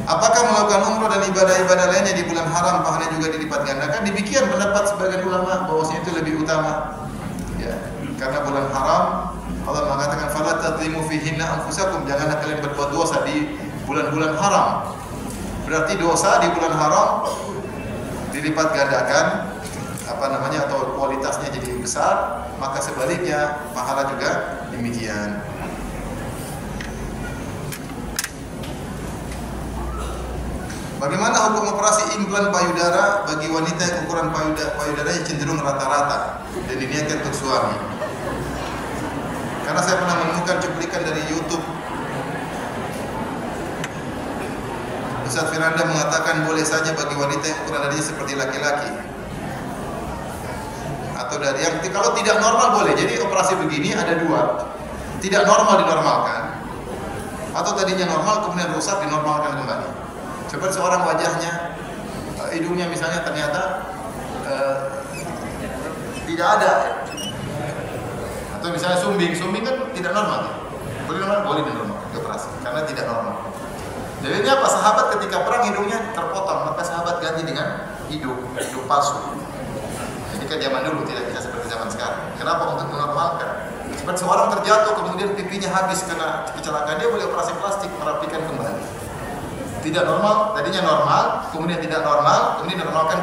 Apakah melakukan umroh dan ibadah-ibadah lainnya di bulan haram pahalanya juga dilipat gandakan? Demikian pendapat sebagian ulama bahwasanya itu lebih utama. Ya, karena bulan haram Allah mengatakan fala tadlimu fihinna anfusakum, janganlah kalian berbuat dosa di bulan-bulan haram. Berarti dosa di bulan haram dilipat gandakan atau kualitasnya jadi besar, maka sebaliknya pahala juga demikian. Bagaimana hukum operasi implan payudara bagi wanita yang ukuran payudaranya cenderung rata-rata dan diniatkan untuk suami? Karena saya pernah menemukan cuplikan dari YouTube. Ustaz Firanda mengatakan boleh saja bagi wanita yang ukuran dadinya seperti laki-laki. Atau dari yang kalau tidak normal boleh. Jadi operasi begini ada dua. Tidak normal dinormalkan, atau tadinya normal kemudian rusak dinormalkan kembali. Seperti seorang wajahnya, hidungnya misalnya ternyata tidak ada. Atau misalnya sumbing kan tidak normal. Boleh normal dioperasi karena tidak normal. Jadi apa? Sahabat ketika perang hidungnya terpotong, maka sahabat ganti dengan hidung palsu. Jadi kan zaman dulu tidak bisa seperti zaman sekarang. Kenapa? Untuk menormalkan. Seperti seorang terjatuh kemudian pipinya habis kena kecelakaan, dia boleh operasi plastik merapikan kembali. Tidak normal, tadinya normal, kemudian tidak normal, kemudian dinormalkan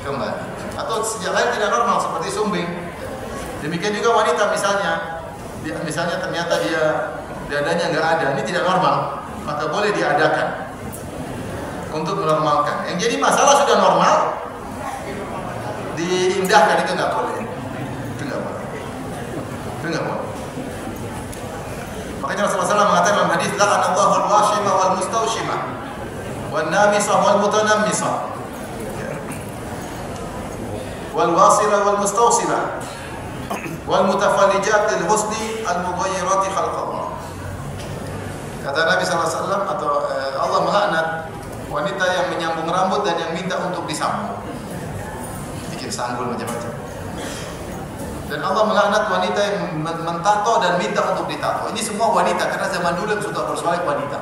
kembali. Atau sejak lain tidak normal seperti sumbing. Demikian juga wanita misalnya ternyata dia dadanya nggak ada, ini tidak normal, maka boleh diadakan untuk menormalkan. Yang jadi masalah sudah normal, diindahkan itu nggak boleh, itu nggak boleh. Makanya Rasulullah SAW mengatakan dalam hadis, la'anallahu al-washima wal mustawshima wan namisah wal mutanammisah wal wasila wal mustawsila wal mutafallijatil husni al mughayyirati khalqallah. Kata Nabi SAW, atau Allah melaknat wanita yang menyambung rambut dan yang minta untuk disambung, bikin sanggul macam-macam. Dan Allah melaknat wanita yang mentato dan minta untuk ditato. Ini semua wanita, karena zaman dulu yang sudah bersuara wanita.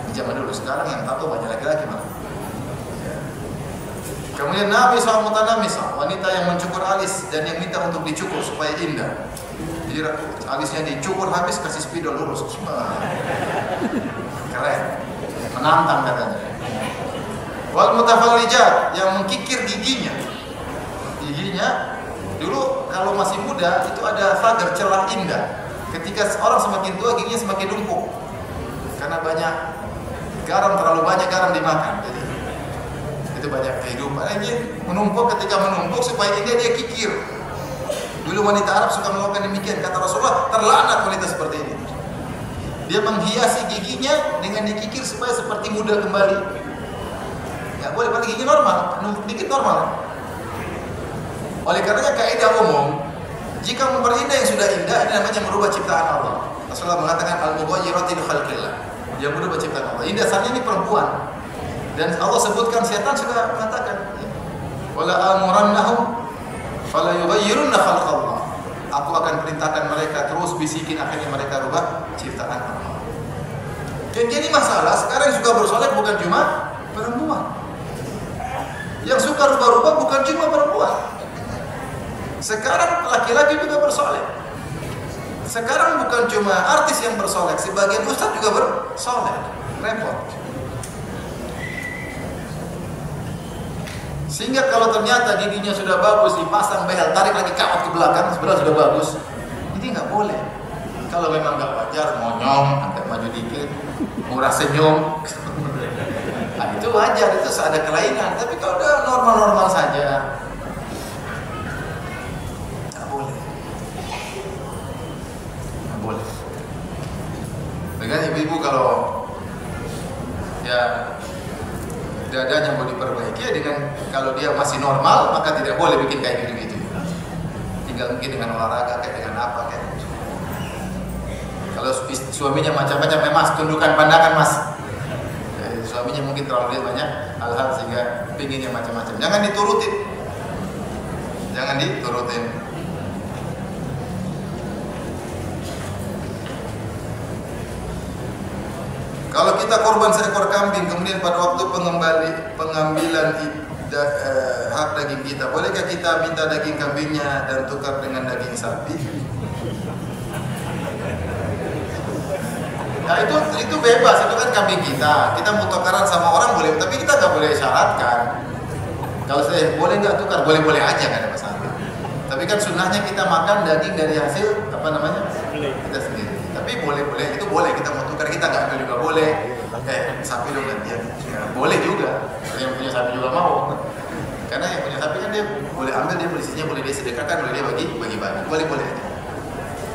Di zaman dulu, sekarang yang tato banyak laki-laki malah. Kemudian Nabi SAW mutanamisah, wanita yang mencukur alis dan yang minta untuk dicukur supaya indah. Jadi alisnya dicukur habis, kasih spidol lurus. Keren, menantang katanya. Wal mutafallijat, yang mengkikir giginya. Dulu kalau masih muda itu ada pagar celah indah. Ketika orang semakin tua giginya semakin lumpuh karena banyak garam, terlalu banyak garam dimakan. Jadi itu banyak kehidupan. Ini menumpuk, ketika menumpuk supaya indah dia kikir. Dulu wanita Arab suka melakukan demikian. Kata Rasulullah, terlaknat wanita seperti ini. Dia menghiasi giginya dengan dikikir supaya seperti muda kembali. Ya boleh, pakai gigi normal, numpuk dikit normal. Oleh karenanya kaidah umum, jika memperindah yang sudah indah, ini namanya merubah ciptaan Allah. Rasulullah mengatakan al-mughayyirati li khalqillah. Dia merubah ciptaan Allah. Ini dasarnya ini perempuan. Dan Allah sebutkan, setan sudah mengatakan, wala amurannahum fala yughayyirunna khalqallah. Aku akan perintahkan mereka terus bisikin, akhirnya mereka rubah ciptaan Allah. Dan jadi masalah sekarang yang suka bersolek bukan cuma perempuan. Yang suka rubah-rubah bukan cuma perempuan. Sekarang laki-laki juga bersolek. Sekarang bukan cuma artis yang bersolek, sebagian ustaz juga bersolek. Repot. Sehingga kalau ternyata giginya sudah bagus, dipasang behel, tarik lagi kawat ke belakang, sebenarnya sudah bagus. Ini nggak boleh. Kalau memang nggak wajar, monyong, angkat maju dikit, murah senyum, nah, itu wajar, itu ada kelainan. Tapi kalau udah normal-normal saja, nggak boleh. Nggak boleh. Dengan ibu-ibu kalau ya dadanya mau diperbaiki ya, dengan kalau dia masih normal maka tidak boleh bikin kayak gitu-gitu. Tinggal mungkin dengan olahraga, kayak dengan apa kayak. Kalau suaminya macam-macam, mas tundukkan pandangan mas. Suaminya mungkin terlalu lihat banyak hal-hal sehingga pinginnya macam-macam. Jangan diturutin. Jangan diturutin. Kalau kita korban seekor kambing, kemudian pada waktu pengambilan hak daging kita, bolehkah kita minta daging kambingnya dan tukar dengan daging sapi? Nah itu bebas, itu kan kambing kita. Kita mau tukaran sama orang boleh, tapi kita nggak boleh syaratkan. Kalau saya boleh nggak tukar, boleh-boleh aja, nggak ada masalah. Tapi kan sunnahnya kita makan daging dari hasil apa namanya kita sendiri. Tapi boleh-boleh, itu boleh kita mau tukar, kita nggak ambil juga boleh. Sapi dong gantian, ya, boleh juga. Yang punya sapi juga mau. Karena yang punya sapi kan dia boleh ambil, dia polisinya boleh dia sedekahkan, boleh dia bagi-bagi, boleh-boleh aja.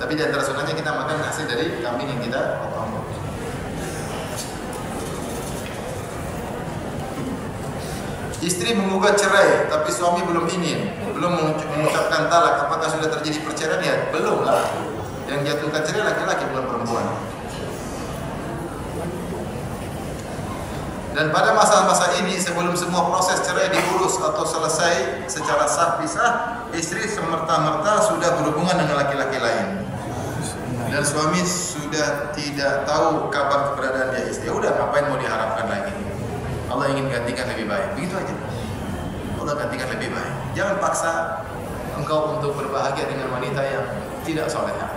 Tapi di antara sunnahnya kita makan hasil dari kambing yang kita potong. Istri menggugat cerai, tapi suami belum ingin, belum mengucapkan talak. Apakah sudah terjadi perceraian? Ya, belum lah. Yang jatuhkan cerai laki-laki, bukan perempuan. Dan pada masa-masa ini, sebelum semua proses cerai diurus atau selesai secara sah pisah, istri semerta-merta sudah berhubungan dengan laki-laki lain. Dan suami sudah tidak tahu kabar keberadaan dia istri. Ya udah, ngapain mau diharapkan lagi? Allah ingin gantikan lebih baik. Begitu aja. Allah gantikan lebih baik. Jangan paksa engkau untuk berbahagia dengan wanita yang tidak solehah.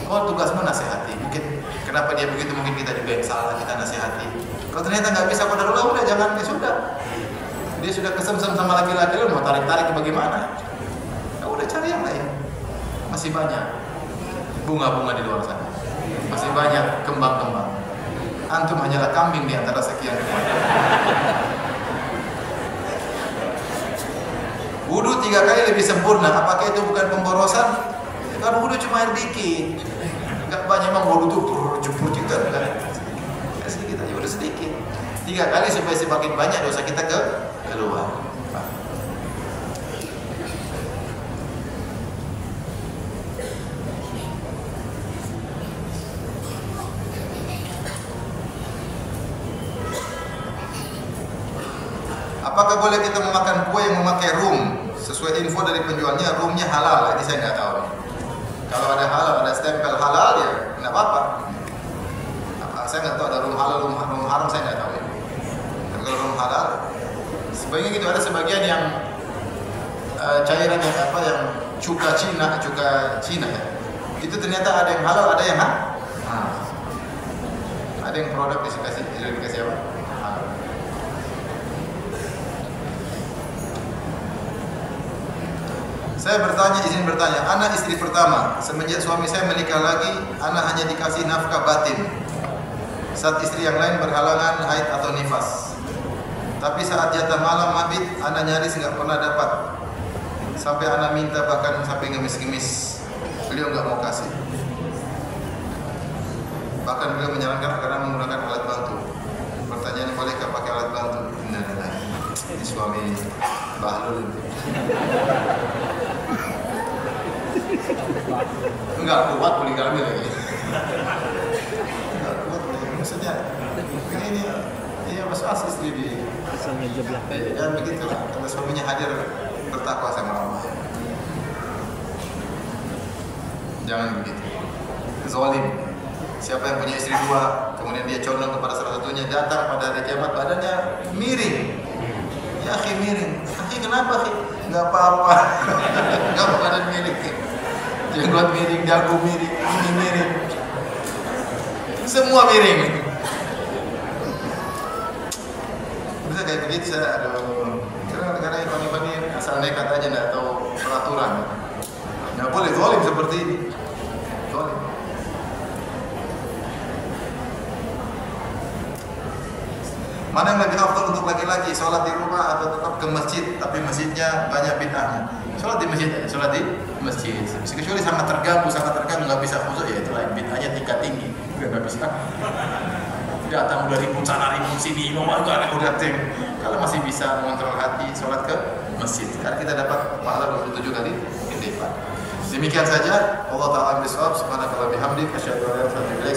Oh, tugasmu nasihati. Mungkin kenapa dia begitu, mungkin kita juga yang salah, kita nasihati. Kalau ternyata nggak bisa qadarullah, udah jangan, ya sudah. Dia sudah kesemsem sama laki-laki, lu mau tarik-tarik bagaimana? Ya udah, cari yang lain. Masih banyak bunga-bunga di luar sana. Masih banyak kembang-kembang. Antum hanyalah kambing di antara sekian ribuan. Wudu 3 kali lebih sempurna. Apakah itu bukan pemborosan? Kan wudu cuma air dikit. Enggak banyak, memang wudu tuh jebur juga kan. Sedikit aja, udah sedikit. 3 kali supaya semakin banyak dosa kita keluar. Apakah boleh kita memakan kue yang memakai rum? Sesuai info dari penjualnya, rumnya halal. Ini saya nggak tahu. Kalau ada halal, ada stempel halal ya, nggak apa-apa. Saya nggak tahu ada rum halal, rum haram, saya nggak tahu. Tapi kalau rum halal, sebagian gitu, ada sebagian yang cairan yang apa, yang cuka Cina ya. Itu ternyata ada yang halal, ada yang ada yang produk dikasih apa? Saya izin bertanya, anak istri pertama, semenjak suami saya menikah lagi, anak hanya dikasih nafkah batin. Saat istri yang lain berhalangan haid atau nifas. Tapi saat jatah malam mabit, anak nyaris nggak pernah dapat. Sampai anak minta, bahkan sampai ngemis-ngemis. Beliau nggak mau kasih. Bahkan beliau menyarankan karena menggunakan alat bantu. Pertanyaannya, bolehkah pakai alat bantu? Nah, ini suami Bahlul. Enggak kuat poligami lagi. Enggak kuat poligami. Maksudnya ini ya was-was istri di. Ya begitulah. Kalau suaminya hadir bertakwa sama Allah. Jangan begitu. Zalim. Siapa yang punya istri dua, kemudian dia condong kepada salah satunya, datang pada hari kiamat badannya miring. Ya akhi miring. Akhi kenapa akhi? Enggak apa-apa. Enggak apa badan miring. Jenggot miring, dagu miring, ini miring. Semua miring. Bisa kayak begitu saya karena ikhwan-ikhwan ini asal nekat aja enggak tahu peraturan. Enggak boleh zalim seperti ini. Zalim. Mana yang lebih afdal untuk laki-laki, sholat di rumah atau tetap ke masjid, tapi masjidnya banyak bid'ahnya? Sholat di masjid aja, sholat di masjid. Kecuali sangat terganggu nggak bisa khusyuk, ya itu lain, bid'ahnya tingkat tinggi, nggak bisa. Datang udah ribut sana ribut sini, udah tim. Kalau masih bisa mengontrol hati, sholat ke masjid. Karena kita dapat pahala 27 kali lipat. Demikian saja. Allah Ta'ala bisawab. Subhanallah bihamdik. Asyhadu an la ilaha illa anta